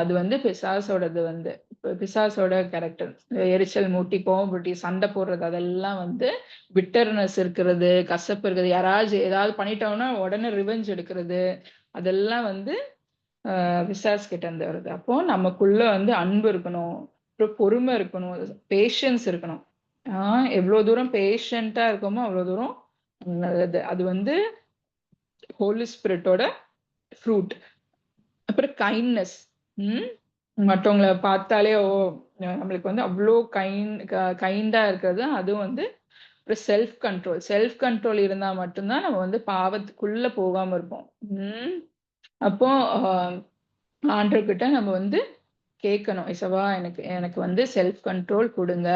அது வந்து பிசாசோடது. வந்து பிசாசோட கேரக்டர். எரிச்சல் மூட்டி, கோவம் மூட்டி, சண்டை போடுறது, அதெல்லாம் வந்து பிட்டர்னஸ் இருக்கிறது, கசப்பு இருக்கிறது, யாராச்சும் ஏதாவது பண்ணிட்டோம்னா உடனே ரிவெஞ்ச் எடுக்கிறது, அதெல்லாம் வந்து பிசாஸ் கிட்ட இருந்து வருது. அப்போ நமக்குள்ள வந்து அன்பு இருக்கணும், அப்புறம் பொறுமை இருக்கணும், பேஷன்ஸ் இருக்கணும். எவ்வளவு தூரம் பேஷண்டா இருக்கோமோ அவ்வளவு தூரம் நல்லது. அது வந்து ஹோலி ஸ்பிரிட்டோட ஃப்ரூட். அப்புறம் கைண்ட்னஸ். மற்றவங்களை பார்த்தாலே நம்மளுக்கு வந்து அவ்வளோ கைண்டா இருக்கிறது. அதுவும் வந்து செல்ஃப் கண்ட்ரோல் இருந்தா மட்டும்தான் நம்ம வந்து பாவத்துக்குள்ள போகாம இருப்போம். அப்போ ஆண்டவர்கிட்ட நம்ம வந்து கேட்கணும். இசவா எனக்கு வந்து செல்ஃப் கண்ட்ரோல் கொடுங்க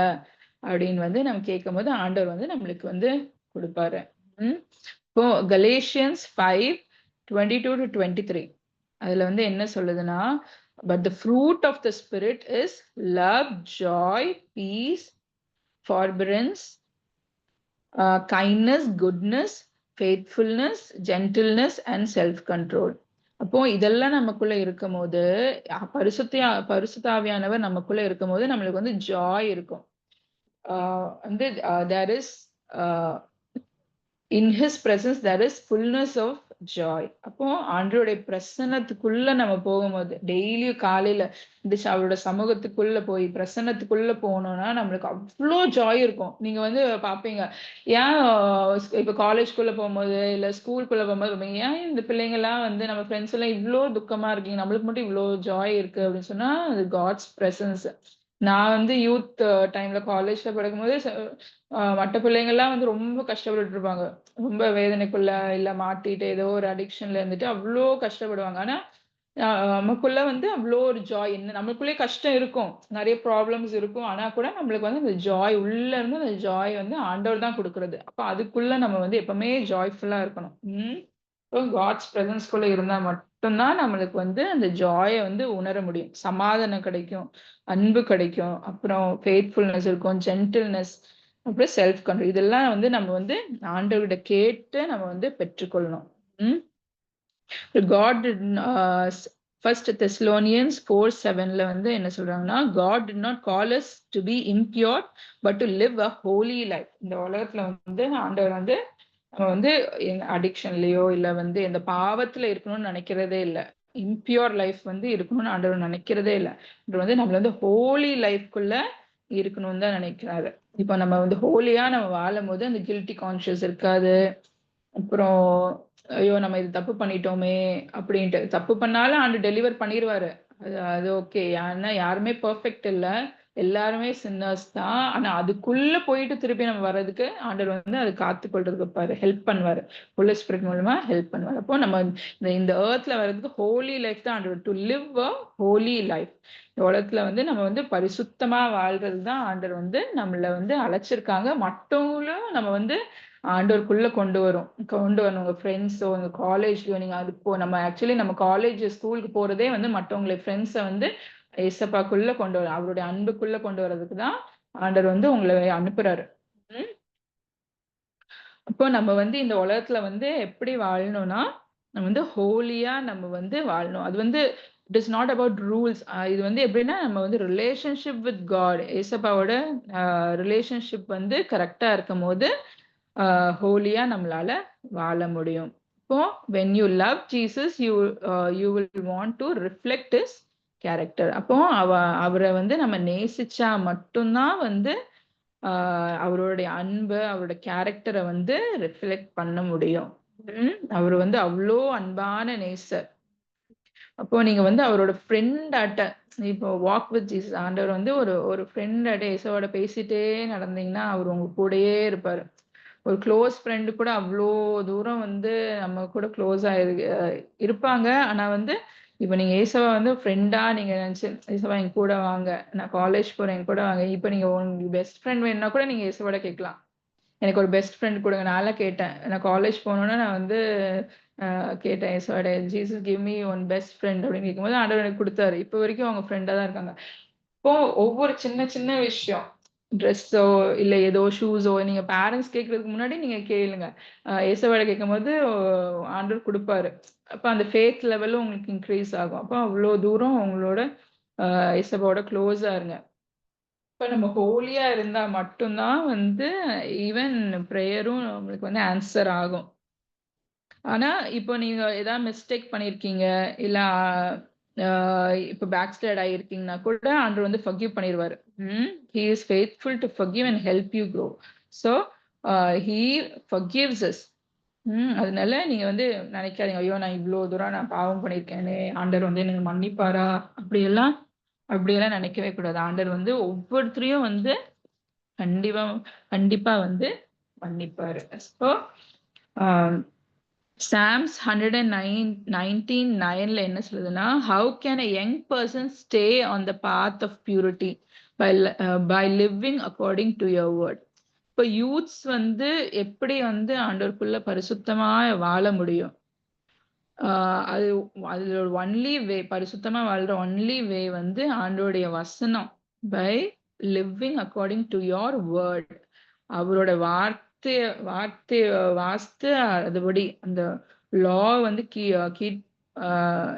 அப்படின்னு வந்து நம்ம கேட்கும் போது ஆண்டவர் வந்து நம்மளுக்கு வந்து கொடுப்பாரு. இப்போ கலேஷியன்ஸ் 5:22-23 அதுல வந்து என்ன சொல்லுதுன்னா, but the fruit of the Spirit is love, joy, peace, forbearance, kindness, goodness, faithfulness, gentleness and self control. அப்போ இதெல்லாம் நமக்குள்ள இருக்கும்போது பரிசுத்தாவியானவர் நமக்குள்ள இருக்கும்போது நம்மளுக்கு வந்து ஜாய் இருக்கும். வந்து there is in his presence there is fullness of Joy. அப்போ ஆண்டவருடைய பிரசன்னத்துக்குள்ள நம்ம போகும்போது டெய்லியும் காலையில எந்திரிச்சு அவரோட சமூகத்துக்குள்ள போய் பிரசன்னத்துக்குள்ள போனோம்னா நம்மளுக்கு அவ்வளோ ஜாய் இருக்கும். நீங்க வந்து பாப்பீங்க, ஏன் இப்ப காலேஜ்குள்ள போகும்போது இல்ல ஸ்கூலுக்குள்ள போகும்போது பாப்பீங்க, ஏன் இந்த பிள்ளைங்கலாம் வந்து நம்ம ஃப்ரெண்ட்ஸ் எல்லாம் இவ்ளோ துக்கமா இருக்கீங்க, நம்மளுக்கு மட்டும் இவ்ளோ ஜாய் இருக்கு அப்படின்னு சொன்னா அது காட்ஸ் பிரசன்ஸ். நான் வந்து யூத் டைம்ல காலேஜ்ல படிக்கும்போது மற்ற பிள்ளைங்கலாம் வந்து ரொம்ப கஷ்டப்பட்டுட்டு இருப்பாங்க. ரொம்ப வேதனைக்குள்ள இல்ல மாட்டிட்டு ஏதோ ஒரு அடிக்ஷன்ல இருந்துட்டு அவ்ளோ கஷ்டப்படுவாங்க. ஆனா நமக்குள்ள வந்து அவ்ளோ ஒரு ஜாய். என்ன நமக்குள்ளயே கஷ்டம் இருக்கும். நெறைய ப்ராப்ளம்ஸ் இருக்கும். ஆனா கூட நம்மளுக்கு வந்து அந்த ஜாய் உள்ள இருந்து அந்த ஜாய் வந்து ஆண்டவர் தான் குடுக்குறது. அப்ப அதுக்குள்ள நம்ம வந்து எப்பவுமே ஜாய்ஃபுல்லா இருக்கணும். ம். இப்போ காட்ஸ் பிரசன்ஸ்குள்ள இருந்தா மட்டும் தான் நம்மளுக்கு வந்து அந்த ஜாய வந்து உணர முடியும். சமாதானம் கிடைக்கும், அன்பு கிடைக்கும், அப்புறம் ஃபெய்த்ஃபுல்னஸ் இருக்கும், ஜென்டில்னஸ், அப்புறம் செல்ஃப் கண்ட்ரோல். இதெல்லாம் வந்து நம்ம வந்து ஆண்டவர்கிட்ட கேட்டு நம்ம வந்து பெற்றுக்கொள்ளணும். ம். காட் டிட் ஃபர்ஸ்ட் தெஸ்ஸலோனியன்ஸ் 4:7ல வந்து என்ன சொல்றாங்கன்னா, God did not call us to be impure, but to live a holy life. இந்த உலகத்துல வந்து ஆண்டவர் வந்து நம்ம வந்து அடிக்ஷன்லயோ இல்ல வந்து எந்த பாவத்துல இருக்கணும்னு நினைக்கிறதே இல்ல. இம்பியூர் லைஃப் வந்து இருக்கணும்னு ஆண்டவர் நினைக்கிறதே இல்ல. அவர் வந்து நம்மள வந்து ஹோலி லைஃப்குள்ள இருக்கணும்னு தான் நினைக்கிறாரு. இப்ப நம்ம வந்து ஹோலியா நம்ம வாழும்போது அந்த கில்ட்டி கான்ஷியஸ் இருக்காது. அப்புறம் ஐயோ! நம்ம இது தப்பு பண்ணிட்டோமே! அப்படின்ட்டு. தப்பு பண்ணாலும் ஆண்டு டெலிவர் பண்ணிருவாரு. அது அது ஓகே. ஏன்னா யாருமே பெர்ஃபெக்ட் இல்ல. எல்லாருமே சின்னர்ஸ் தான். ஆனா அதுக்குள்ள போயிட்டு திருப்பி நம்ம வர்றதுக்கு ஆண்டவர் வந்து அது காத்துக்கொள்றதுக்கு இருப்பாரு. ஹெல்ப் பண்ணுவாரு. ஹோலி ஸ்பிரிட் மூலமா ஹெல்ப் பண்ணுவாரு. அப்போ நம்ம இந்த எர்த்ல வர்றதுக்கு ஹோலி லைஃப் தான் ஆண்டவர். To live a Holi life. இந்த உலகத்துல வந்து நம்ம வந்து பரிசுத்தமா வாழ்றது தான் ஆண்டவர் வந்து நம்மள வந்து அழைச்சிருக்காங்க. மத்தவங்களும் நம்ம வந்து ஆண்டவருக்குள்ள கொண்டு வரணும். உங்க ஃப்ரெண்ட்ஸோ, உங்க காலேஜ்லயோ நீங்க அது நம்ம ஆக்சுவலி நம்ம காலேஜ், ஸ்கூலுக்கு போறதே வந்து மத்தவங்கள ஃப்ரெண்ட்ஸ வந்து ஏசப்பாக்குள்ள கொண்டு வர அவருடைய அன்புக்குள்ள கொண்டு வரதுக்கு தான் ஆண்டவர் வந்து உங்கள அனுப்புறாரு. ம். அப்போ நம்ம வந்து இந்த உலகத்துல வந்து எப்படி வாழணும்னா, நம்ம வந்து ஹோலியா நம்ம வந்து வாழணும். அது வந்து it is not about rules. இது வந்து எப்படின்னா, நம்ம வந்து ரிலேஷன்ஷிப் வித் காட் ஏசப்பாவோட ரிலேஷன்ஷிப் வந்து கரெக்ட்டா இருக்கும்போது ஹோலியா நம்மளால வாழ முடியும். இப்போ when you love Jesus, you will want to reflect his character. அப்போ அவரை வந்து நம்ம நேசிச்சா மட்டும்தான் வந்து அவருடைய அன்பு, அவரோட கேரக்டரை வந்து ரிஃப்ளெக்ட் பண்ண முடியும். அவர் வந்து அவ்ளோ அன்பான நேசர். அப்போ நீங்க வந்து அவரோட ஃப்ரெண்ட் ஆட்ட இப்போ வாக் வித் ஜீசஸ் ஆண்டவர் வந்து ஒரு ஒரு ஃப்ரெண்ட் ஆட்ட இயேசுவோட பேசிட்டே நடந்தீங்கன்னா, அவர் உங்க கூடயே இருப்பாரு. ஒரு க்ளோஸ் ஃப்ரெண்ட் கூட அவ்ளோ தூரம் வந்து நம்ம கூட க்ளோஸா இருப்பாங்க. ஆனா வந்து இப்ப நீங்க இயேசுவ வந்து ஃப்ரெண்டா நீங்க நெனச்சு, "இயேசுவா என் கூட வாங்க. நான் காலேஜ் போறேன் என் கூட வாங்க." இப்ப நீங்க உங்களுக்கு பெஸ்ட் ஃப்ரெண்ட் வேணும்னா கூட நீங்க இயேசுவோட கேட்கலாம். எனக்கு ஒரு பெஸ்ட் ஃப்ரெண்ட் குடுங்க. நான்லாம் கேட்டேன். நான் காலேஜ் போனோனே நான் வந்து கேட்டேன் இயேசுவாட்ட, "Jesus give me one best friend" அப்படின்னு கேட்கும்போது ஆண்டவர் எனக்கு குடுத்தாரு. இப்ப வரைக்கும் அவங்க ஃப்ரெண்டா தான் இருக்காங்க. இப்போ ஒவ்வொரு சின்ன சின்ன விஷயம். ட்ரெஸ்ஸோ, இல்ல ஏதோ ஷூஸோ நீங்க பேரண்ட்ஸ் கேட்கறதுக்கு முன்னாடி நீங்க கேளுங்க. இயேசுவாட்ட கேட்கும்போது ஆண்டவர் குடுப்பாரு. அப்ப அந்த ஃபெய்த் லெவலும் உங்களுக்கு இன்கிரீஸ் ஆகும். அப்ப அவ்ளோ தூரம் உங்களோட இயேசுவோட க்ளோஸா இருங்க. இப்ப நம்ம ஹோலியா இருந்தா மட்டும் தான் வந்து ஈவன் பிரேயரும் நம்மளுக்கு வந்து ஆன்ஸர் ஆகும். ஆனா, இப்போ நீங்க ஏதாவது மிஸ்டேக் பண்ணியிருக்கீங்க, இல்ல அ இப்ப பேக் ஸ்லைட் ஆகியிருக்கீங்கன்னா கூட ஆண்டவர் வந்து ஃபர்கிவ் பண்ணிருவாரு. He is faithful to forgive and help you grow. So he forgives us. அதனால நீங்க வந்து நினைக்காதீங்க, ஐயோ! நான் இவ்ளோ தூரம் நான் பாவம் பண்ணியிருக்கேனே, ஆண்டவர் வந்து என்ன மன்னிப்பாரா? அப்படியெல்லாம் நினைக்கவே கூடாது. ஆண்டவர் வந்து ஒவ்வொருத்தரையும் வந்து கண்டிப்பா கண்டிப்பா வந்து மன்னிப்பாரு. ஸோ சாம்ஸ் 119:9ல என்ன சொல்லுதுன்னா, how can a young person stay on the path of purity by living according to your word. இப்ப யூத்ஸ் வந்து எப்படி வந்து ஆண்டவருக்குள்ள பரிசுத்தமா வாழ முடியும்? அது அதுல ஒன்லி வே பரிசுத்தமா வாழ்ற ஒன்லி வே வந்து ஆண்டவருடைய வசனம். By living according to your word. அவரோட வார்த்தைய வாசித்து அதுபடி அந்த லா வந்து கீப்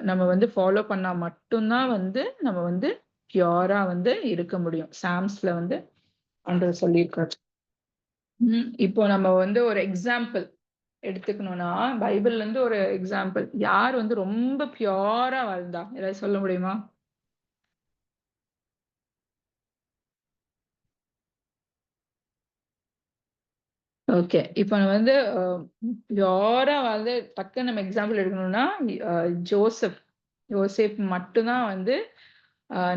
நம்ம வந்து ஃபாலோ பண்ணா மட்டும்தான் வந்து நம்ம வந்து பியூரா வந்து இருக்க முடியும். சாம்ஸ்ல வந்து ஆண்டவர் சொல்லியிருக்காரு. இப்போ நம்ம வந்து ஒரு எக்ஸாம்பிள் எடுத்துக்கணும்னா பைபிள்ல இருந்து ஒரு எக்ஸாம்பிள், யார் வந்து ரொம்ப பியூரா வாழ்ந்தா, ஏதாவது சொல்ல முடியுமா? ஓகே. இப்ப நான் வந்து பியூரா வந்து டக்குன்னு நம்ம எக்ஸாம்பிள் எடுக்கணும்னா, ஜோசப். யோசேப் மட்டும் தான் வந்து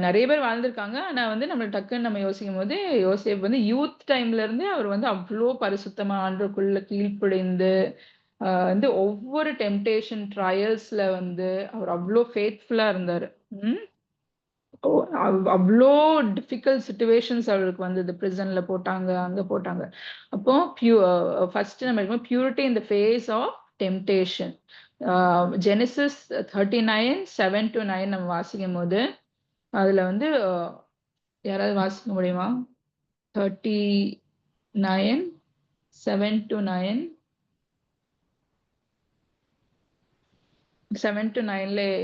நெறைய பேர் வாழ்ந்திருக்காங்க. ஆனா வந்து நம்ம டக்குன்னு நம்ம யோசிக்கும்போது, யோசேப் வந்து யூத் டைம்ல இருந்தே அவர் வந்து அவ்ளோ பரிசுத்தமா ஆண்டவருக்குள்ள கீழ்ப்படிந்து, வந்து ஒவ்வொரு டெம்ப்டேஷன், ட்ரையல்ஸ்ல வந்து அவர் அவ்ளோ ஃபெய்த்ஃபுல்லா இருந்தாரு. ம். ஓ! அவ்ளோ டிஃபிகல்ட் சிட்யூவேஷன்ஸ் அவருக்கு வந்தது. பிரிசன்ல போட்டாங்க, அங்க போட்டாங்க. அப்போ ஃபர்ஸ்ட் நம்ம எடுக்கும்போது purity in the face of temptation. ஆ ஜெனசிஸ் 39, 7-9 நம்ம வாசிக்கும்போது, அதுல வந்து யாராவது வாசிக்க முடியுமா? 39, 7-9. 7-9ல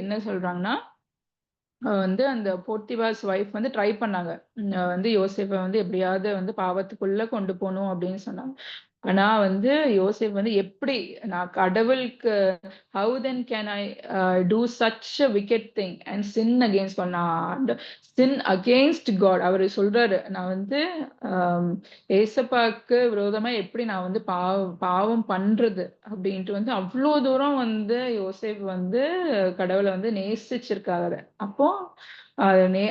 என்ன சொல்றாங்கன்னா, வந்து அந்த போத்திபாஸ் வைஃப் வந்து ட்ரை பண்ணாங்க. வந்து யோசேப்ப வந்து எப்படியாவது வந்து பாவத்துக்குள்ள கொண்டு போணும் அப்படின்னு சொன்னாங்க. ஆனா வந்து யோசேப் வந்து எப்படி நான் கடவுளுக்கு how then can I do such a wicked thing and sin against God, நான் சின் அகெயின்ஸ்ட் காட் அவரு சொல்றாரு. நான் வந்து ஏசப்பாக்கு விரோதமா எப்படி நான் வந்து பாவம் பண்றது அப்படின்ட்டு வந்து அவ்வளோ தூரம் வந்து யோசேப் வந்து கடவுளை வந்து நேசிச்சிருக்காரு. அப்போ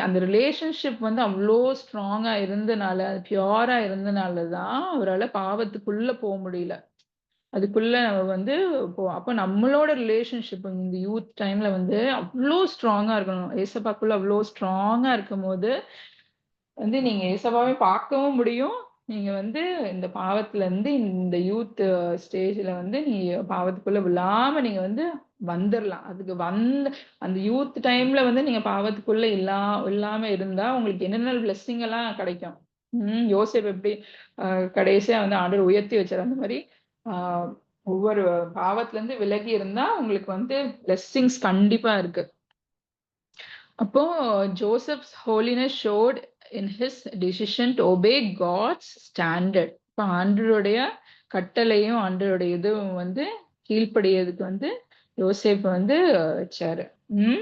அந்த ரிலேஷன்ஷிப் வந்து அவ்ளோ ஸ்ட்ராங்கா இருந்தனால, பியூரா இருந்தனால தான் அவரால பாவத்துக்குள்ள போ முடியல. அதுக்குள்ள நம்ம வந்து அப்ப நம்மளோட ரிலேஷன்ஷிப் இந்த யூத் டைம்ல வந்து அவ்ளோ ஸ்ட்ராங்கா இருக்கணும். ஏசப்பாக்குள்ள அவ்ளோ ஸ்ட்ராங்கா இருக்கும்போது வந்து நீங்க ஏசப்பாவே பார்க்கவும் முடியும். நீங்க வந்து இந்த பாவத்துல இருந்து இந்த யூத் ஸ்டேஜ்ல வந்து நீங்க பாவத்துக்குள்ள விழாம நீங்க வந்து வந்துரலாம். அதுக்கு அந்த யூத் டைம்ல வந்து நீங்க பாவத்துக்குள்ள இல்லாம இருந்தா உங்களுக்கு என்னென்ன பிளெஸ்ஸிங் எல்லாம் கிடைக்கும். யோசேப்பு எப்படி கடைசியா வந்து ஆண்டவர் உயர்த்தி வச்சாரு. அந்த மாரி ஆ ஒவ்வொரு பாவத்துல இருந்து விலகி இருந்தா உங்களுக்கு வந்து பிளெஸ்ஸிங்ஸ் கண்டிப்பா இருக்கு. அப்போ Joseph's holiness showed in his decision to obey God's standard. இப்போ ஆண்டவருடைய கட்டளையும் ஆண்டவருடைய இதுவும் வந்து கீழ்ப்படியதுக்கு வந்து யோசேப் வந்து வச்சாரு. ம்.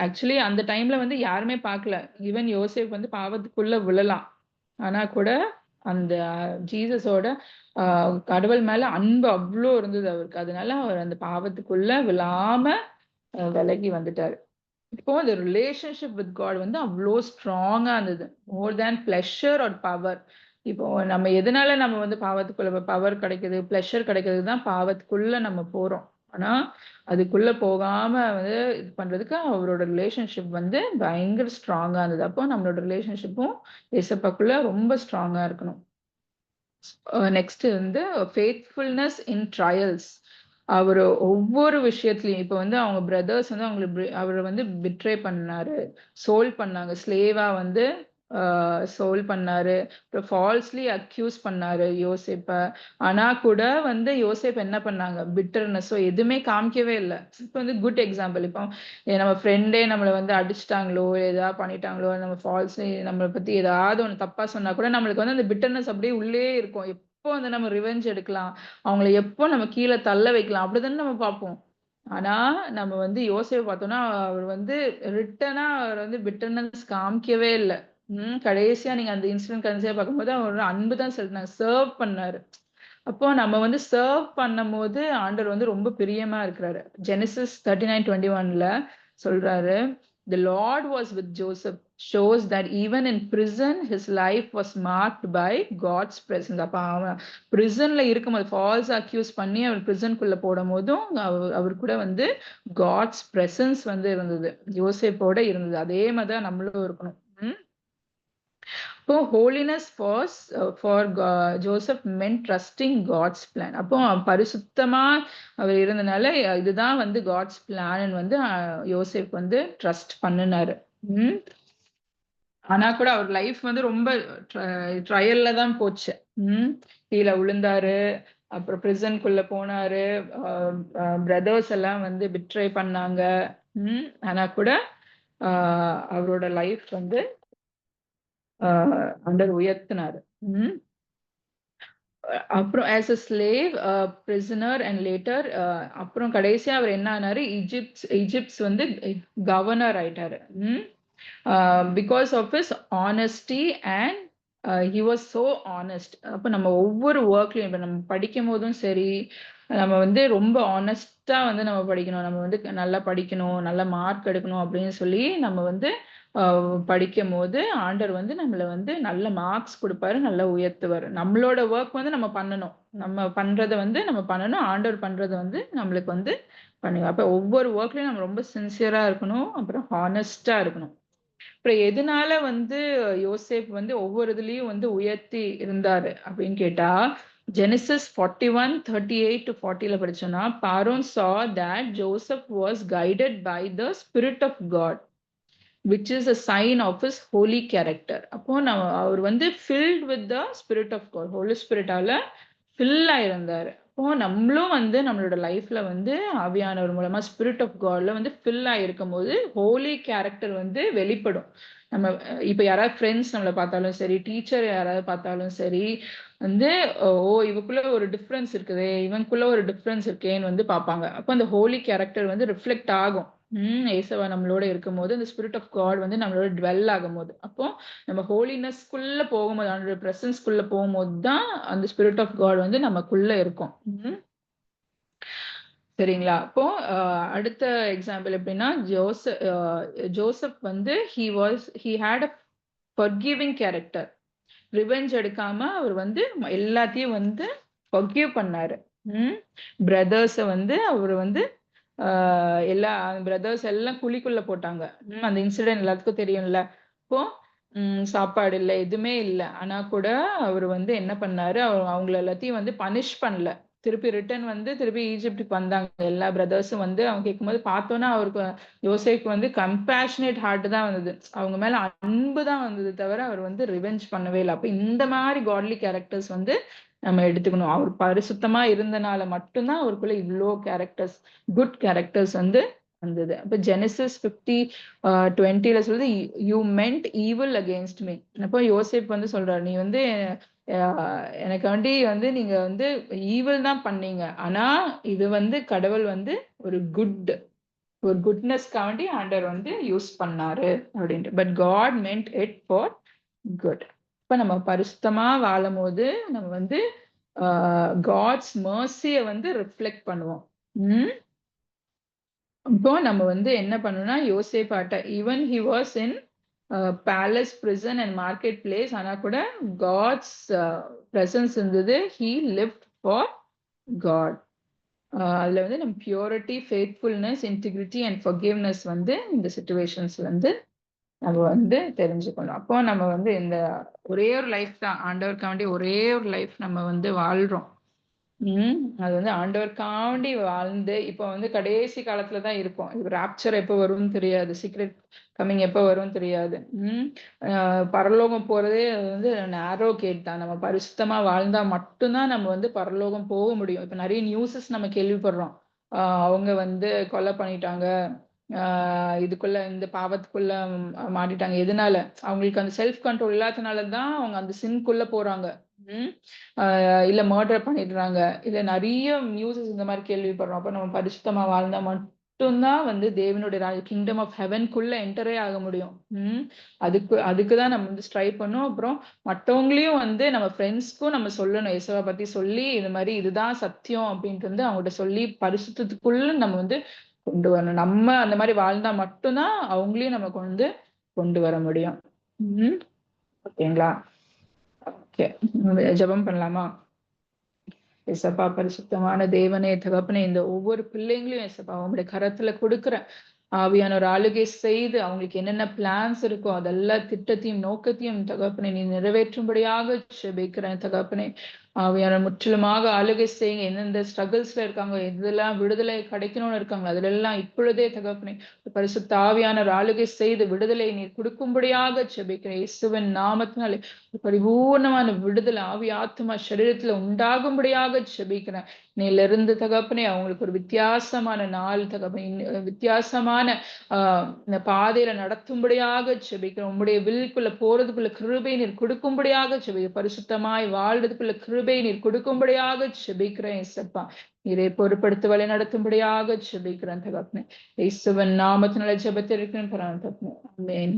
ஆக்சுவலி அந்த டைம்ல வந்து யாருமே பார்க்கல. ஈவன் யோசேப் வந்து பாவத்துக்குள்ள விழலாம். ஆனா கூட அந்த ஜீசஸோட அ கடவுள் மேல அன்பு அவ்ளோ இருந்தது அவருக்கு. அதனால அவர் அந்த பாவத்துக்குள்ள விழாம விலகி வந்துட்டாரு. இப்போ அந்த ரிலேஷன்ஷிப் வித் காட் வந்து அவ்ளோ ஸ்ட்ராங்கா இருந்தது. மோர் தேன் பிளஷர் ஆர் பவர். இப்போ நம்ம எதனால நம்ம வந்து பாவத்துக்குள்ள பவர் கிடைக்குது, பிளஷர் கிடைக்குது தான் பாவத்துக்குள்ள நம்ம போறோம். ஆனா, அதுக்குள்ள போகாம வந்து இது பண்றதுக்கு அவரோட ரிலேஷன்ஷிப் வந்து பயங்கர ஸ்ட்ராங்கா இருந்தது. அப்போ நம்மளோட ரிலேஷன்ஷிப்பும் ஏசப்பாக்குள்ள ரொம்ப ஸ்ட்ராங்கா இருக்கணும். நெக்ஸ்ட் வந்து ஃபெய்த்ஃபுல்னஸ் இன் ட்ரையல்ஸ். அவரு ஒவ்வொரு விஷயத்திலயும் இப்ப வந்து அவங்க பிரதர்ஸ் வந்து அவர வந்து பிட்ரே பண்ணாரு. சோல்ட் பண்ணாங்க. ஸ்லேவா வந்து சோல்ட் பண்ணாரு. அப்புறம் ஃபால்ஸ்லி அக்யூஸ் பண்ணாரு யோசேப்ப. ஆனா கூட வந்து யோசேப் என்ன பண்ணாங்க? பிட்டர்னஸோ எதுவுமே காமிக்கவே இல்ல. இப்ப வந்து குட் எக்ஸாம்பிள். இப்போ நம்ம ஃப்ரெண்டே நம்மள வந்து அடிச்சுட்டாங்களோ, ஏதாவது பண்ணிட்டாங்களோ, நம்ம ஃபால்ஸ்லி நம்மள பத்தி ஏதாவது ஒண்ணு தப்பா சொன்னா கூட நம்மளுக்கு வந்து அந்த பிட்டர்னஸ் அப்படியே உள்ளயே இருக்கும். எப்போ வந்து நம்ம ரிவெஞ்ச் எடுக்கலாம்? அவங்கள எப்போ நம்ம கீழ தள்ள வைக்கலாம்? அப்படிதானே நம்ம பார்ப்போம். ஆனா, நம்ம வந்து யோசேப்ப பார்த்தோம்னா, அவர் வந்து ரிட்டனா அவர் வந்து பிட்டர்னஸ் காமிக்கவே இல்ல. கடைசியா நீங்க அந்த இன்சிடென்ட் கடைசியா பார்க்கும்போது, அவர் அன்பு தான் செலுத்தினாரு. சர்வ் பண்ணாரு. அப்போ நம்ம வந்து சர்வ் பண்ணும்போது ஆண்டவர் வந்து ரொம்ப பிரியமா இருக்கிறாரு. ஜெனசிஸ் 39:21ல சொல்றாரு, "The Lord was with Joseph shows that even in prison his life was marked by God's presence." அப்ப அவன் பிரிசன்ல இருக்கும்போது ஃபால்ஸ் அக்யூஸ் பண்ணி அவர் பிரிசன்குள்ள போடும்போதும் அவர் கூட வந்து காட்ஸ் பிரசன்ஸ் வந்து இருந்தது. யோசேப்போட இருந்தது. அதே மாதிரி தான் நம்மளும் இருக்கணும். ம். அப்போ holiness for Joseph meant trusting God's plan. அப்போ பரிசுத்தமா அவர் இருந்தனால இதுதான் வந்து காட்ஸ் பிளான் வந்து யோசேப் வந்து ட்ரஸ்ட் பண்ணுனாரு. ம். ஆனா கூட அவர் லைஃப் வந்து ரொம்ப ட்ரையல்ல தான் போச்சு. ம். கீழ விழுந்தாரு. அப்புறம் பிரிசன்குள்ள போனாரு. பிரதர்ஸ் எல்லாம் வந்து பிட்ரை பண்ணாங்க. ஆனா கூட அவரோட லைஃப் வந்து ஆண்டவர் உயர்த்தினாரு. ம். அப்புறம் as a slave, prisoner and later அப்புறம் கடைசியா அவர் என்ன ஆனாரு, ஈஜிப்ட்ஸ் வந்து கவர்னர் ஆயிட்டாரு. Because of his honesty and he was so honest. அப்ப நம்ம ஒவ்வொரு ஒர்க்லயும் இப்ப நம்ம படிக்கும் போதும் சரி, நம்ம வந்து ரொம்ப ஆனஸ்டா வந்து நம்ம படிக்கணும். நம்ம வந்து நல்லா படிக்கணும், நல்ல மார்க் எடுக்கணும் அப்படின்னு சொல்லி நம்ம வந்து படிக்கும்போது ஆண்டவர் வந்து நம்மள வந்து நல்ல மார்க்ஸ் குடுப்பாரு, நல்லா உயர்த்துவாரு. நம்மளோட ஒர்க் வந்து நம்ம பண்ணணும். நம்ம பண்றத வந்து நம்ம பண்ணணும். ஆண்டவர் பண்றத வந்து நம்மளுக்கு வந்து பண்ணுவார். அப்ப ஒவ்வொரு ஒர்க்லயும் நம்ம ரொம்ப சின்சியரா இருக்கணும். அப்புறம் ஹானஸ்ட்டா இருக்கணும். அப்புறம் எதனால வந்து யோசேப் வந்து ஒவ்வொரு இதுலயும் வந்து உயர்த்தி இருந்தாரு அப்படின்னு கேட்டா, ஜெனிசிஸ் 41:38-40ல படிச்சோம்னா, பார்வோன் saw that Joseph was guided by the Spirit of God, which is a sign of his holy character. அப்போ அவர் வந்து filled with the Spirit of God, Holy Spirit-ஆல fill ஆயிருந்தாரு. அப்போ நம்மளும் வந்து நம்மளோட லைஃப்ல வந்து ஆவியானவர் மூலமா ஸ்பிரிட் ஆஃப் காட்ல வந்து ஃபில் ஆயிருக்கும் போது ஹோலி கேரக்டர் வந்து வெளிப்படும். நம்ம இப்ப யாராவது ஃப்ரெண்ட்ஸ் நம்மளை பார்த்தாலும் சரி, டீச்சர் யாராவது பார்த்தாலும் சரி, வந்து ஓ இவக்குள்ள ஒரு டிஃப்ரென்ஸ் இருக்குதே, இவனுக்குள்ள ஒரு டிஃப்ரென்ஸ் இருக்கேன்னு வந்து பார்ப்பாங்க. அப்போ அந்த ஹோலி கேரக்டர் வந்து ரிஃப்ளெக்ட் ஆகும். ஏசவா நம்மளோட இருக்கும்போது அந்த ஸ்பிரிட் ஆஃப் காட் வந்து நம்மளோட டுவெல் ஆகும்போது, அப்போ நம்ம ஹோலினஸ்க்குள்ள போகும்போது, அவனோட பிரசன்ஸ்க்குள்ள போகும்போது தான் அந்த ஸ்பிரிட் ஆஃப் காட் வந்து நமக்குள்ள இருக்கும். சரிங்களா? அப்போ அடுத்த எக்ஸாம்பிள் எப்படின்னா, ஜோசப் வந்து he had a forgiving character. Revenge எடுக்காம அவர் வந்து எல்லாத்தையும் வந்து forgive பண்ணாரு. பிரதர்ஸ வந்து அவர் வந்து எல்லா பிரதர்ஸ் எல்லாம் குழிக்குள்ள போட்டாங்க. அந்த இன்சிடென்ட் எல்லாத்துக்கும் தெரியும்ல. இப்போ சாப்பாடு இல்ல, எதுவுமே இல்ல. ஆனா கூட அவர் வந்து என்ன பண்ணாரு, அவங்கள எல்லாத்தையும் வந்து பனிஷ் பண்ணல. திருப்பி ரிட்டர்ன் வந்து திருப்பி ஈஜிப்டுக்கு வந்தாங்க. எல்லா பிரதர்ஸும் வந்து அவங்க கேட்கும்போது பார்த்தோன்னா அவருக்கு யோசேப்புக்கு வந்து கம்பேஷனேட் ஹார்ட் தான் வந்தது. அவங்க மேல அன்பு தான் வந்தது தவிர அவர் வந்து ரிவெஞ்ச் பண்ணவே இல்லை. அப்ப இந்த மாதிரி காட்லி கேரக்டர்ஸ் வந்து நம்ம எடுத்துக்கணும். அவர் பரிசுத்தமா இருந்தனால மட்டும்தான் அவருக்குள்ள இவ்வளோ கேரக்டர்ஸ், குட் கேரக்டர்ஸ் வந்து வந்தது. அப்ப ஜெனிசிஸ் 50:20ல சொல்லுது, யூ மென்ட் ஈவில் அகேன்ஸ்ட் மீ. அப்போ யோசேப் வந்து சொல்றாரு, நீ வந்து எனக்கு வேண்டி வந்து நீங்க வந்து ஈவில் தான் பண்ணீங்க, ஆனா இது வந்து கடவுள் வந்து ஒரு குட்னஸ்க்காண்டி ஆண்டவர் வந்து யூஸ் பண்ணாரு அப்படின்ட்டு. But God meant it for good. இப்ப நம்ம பரிசுத்தமா வாழும் போது நம்ம வந்து காட்ஸ் மர்சிய வந்து ரிஃப்ளெக்ட் பண்ணுவோம். இப்போ நம்ம வந்து என்ன பண்ணணும்னா, யோசேப்பாட்ட even he was in palace, prison and market place, ஆனா கூட காட்ஸ் பிரசன்ஸ் இருந்தது. He lived for God. அதுல வந்து நம்ம purity, faithfulness, integrity and forgiveness வந்து இந்த சிச்சுவேஷன்ஸ்ல வந்து நம்ம வந்து தெரிஞ்சுக்கணும். அப்போ நம்ம வந்து இந்த ஒரே ஒரு லைஃப் தான், ஆண்டவருக்காண்டி ஒரே ஒரு லைஃப் நம்ம வந்து வாழ்றோம். அது வந்து ஆண்டவருக்காண்டி வாழ்ந்து இப்போ வந்து கடைசி காலத்துல தான் இருப்போம். இது ராப்சர் எப்போ வரும்னு தெரியாது, சீக்ரெட் கம்மிங் எப்போ வரும்னு தெரியாது. பரலோகம் போறதே வந்து நேரோ கேட் தான். நம்ம பரிசுத்தமா வாழ்ந்தா மட்டும்தான் நம்ம வந்து பரலோகம் போக முடியும். இப்ப நிறைய நியூஸஸ் நம்ம கேள்விப்படுறோம். அவங்க வந்து கொலை பண்ணிட்டாங்க, இதுக்குள்ள இந்த பாவத்துக்குள்ள மாட்டிட்டாங்க. எதனால? அவங்களுக்கு அந்த செல்ஃப் கண்ட்ரோல் இல்லாதனால தான் அவங்க அந்த சின்குள்ள போறாங்க. இல்ல மர்டர் பண்ணிடுறாங்க. இல்ல நிறைய நியூஸஸ் இந்த மாதிரி கேள்விப்படுறோம். அப்ப நம்ம பரிசுத்தமா வாழ்ந்தா மட்டும்தான் வந்து தேவனுடைய கிங்டம் ஆஃப் ஹெவன்குள்ள என்டரே ஆக முடியும். அதுக்குதான் நம்ம வந்து ஸ்ட்ரைவ் பண்ணோம். அப்புறம் மற்றவங்களையும் வந்து நம்ம ஃப்ரெண்ட்ஸ்க்கும் நம்ம சொல்லணும், இயேசுவை பத்தி சொல்லி இது மாதிரி இதுதான் சத்தியம் அப்படின்ட்டு வந்து அவங்ககிட்ட சொல்லி பரிசுத்தத்துக்குள்ள நம்ம வந்து கொண்டு வரணும். நம்ம அந்த மாதிரி வாழ்ந்தா மட்டும்தான் அவங்களையும் நமக்கு வந்து கொண்டு வர முடியும். ஓகேங்களா? ஓகே, ஜெபம் பண்ணலாமா? ஏசப்பா, பரிசுத்தமான தேவனே, தகப்பனே, இந்த ஒவ்வொரு பிள்ளைங்களையும் ஏசப்பா உங்களுடைய கரத்துல கொடுக்குற ஆவியானவர் ஆளுகை செய்து அவங்களுக்கு என்னென்ன பிளான்ஸ் இருக்கோ அதெல்லாம் திட்டத்தையும் நோக்கத்தையும் தகப்பனை நீ நிறைவேற்றும்படியாக ஜெபிக்கிறேன். தகப்பனே, ஆவியானவர் முற்றிலுமாக ஆளுகை செய்யுங்க. எந்தெந்த ஸ்ட்ரகிள்ஸ்ல இருக்காங்க, எதெல்லாம் விடுதலை கிடைக்கணும்னு இருக்காங்க, அதுல எல்லாம் இப்பொழுதே தகப்பனை பரிசுத்த ஆவியானவர் ஆளுகை செய்து விடுதலை நீர் கொடுக்கும்படியாக ஜெபிக்கிறேன். இயேசுவின் நாமத்தினாலே பரிபூர்ணமான விடுதலை ஆவி ஆத்மா சரீரத்துல உண்டாகும்படியாக ஜெபிக்கிறேன். நீல இருந்து தகப்பனே அவங்களுக்கு ஒரு வித்தியாசமான நாள் தகப்பனே, வித்தியாசமா சரியான இந்த பாதையில நடத்தும்படியாக செபிக்கிறேன். உம்முடைய வில்லுக்குள்ள போறதுக்குள்ள கிருபை நீர் கொடுக்கும்படியாக செபிக்கிறேன். பரிசுத்தமாய் வாழ்றதுக்குள்ள கிருபை நீர் கொடுக்கும்படியாக செபிக்கிறேன் இயேசப்பா. நீரை பொறுப்படுத்தி வழி நடத்தும்படியாக செபிக்கிறேன் தகப்பனே. இயேசுவின் நாமத்தினால ஜெபத்திருக்கிறேன் பரம தகப்பனே. ஆமென்.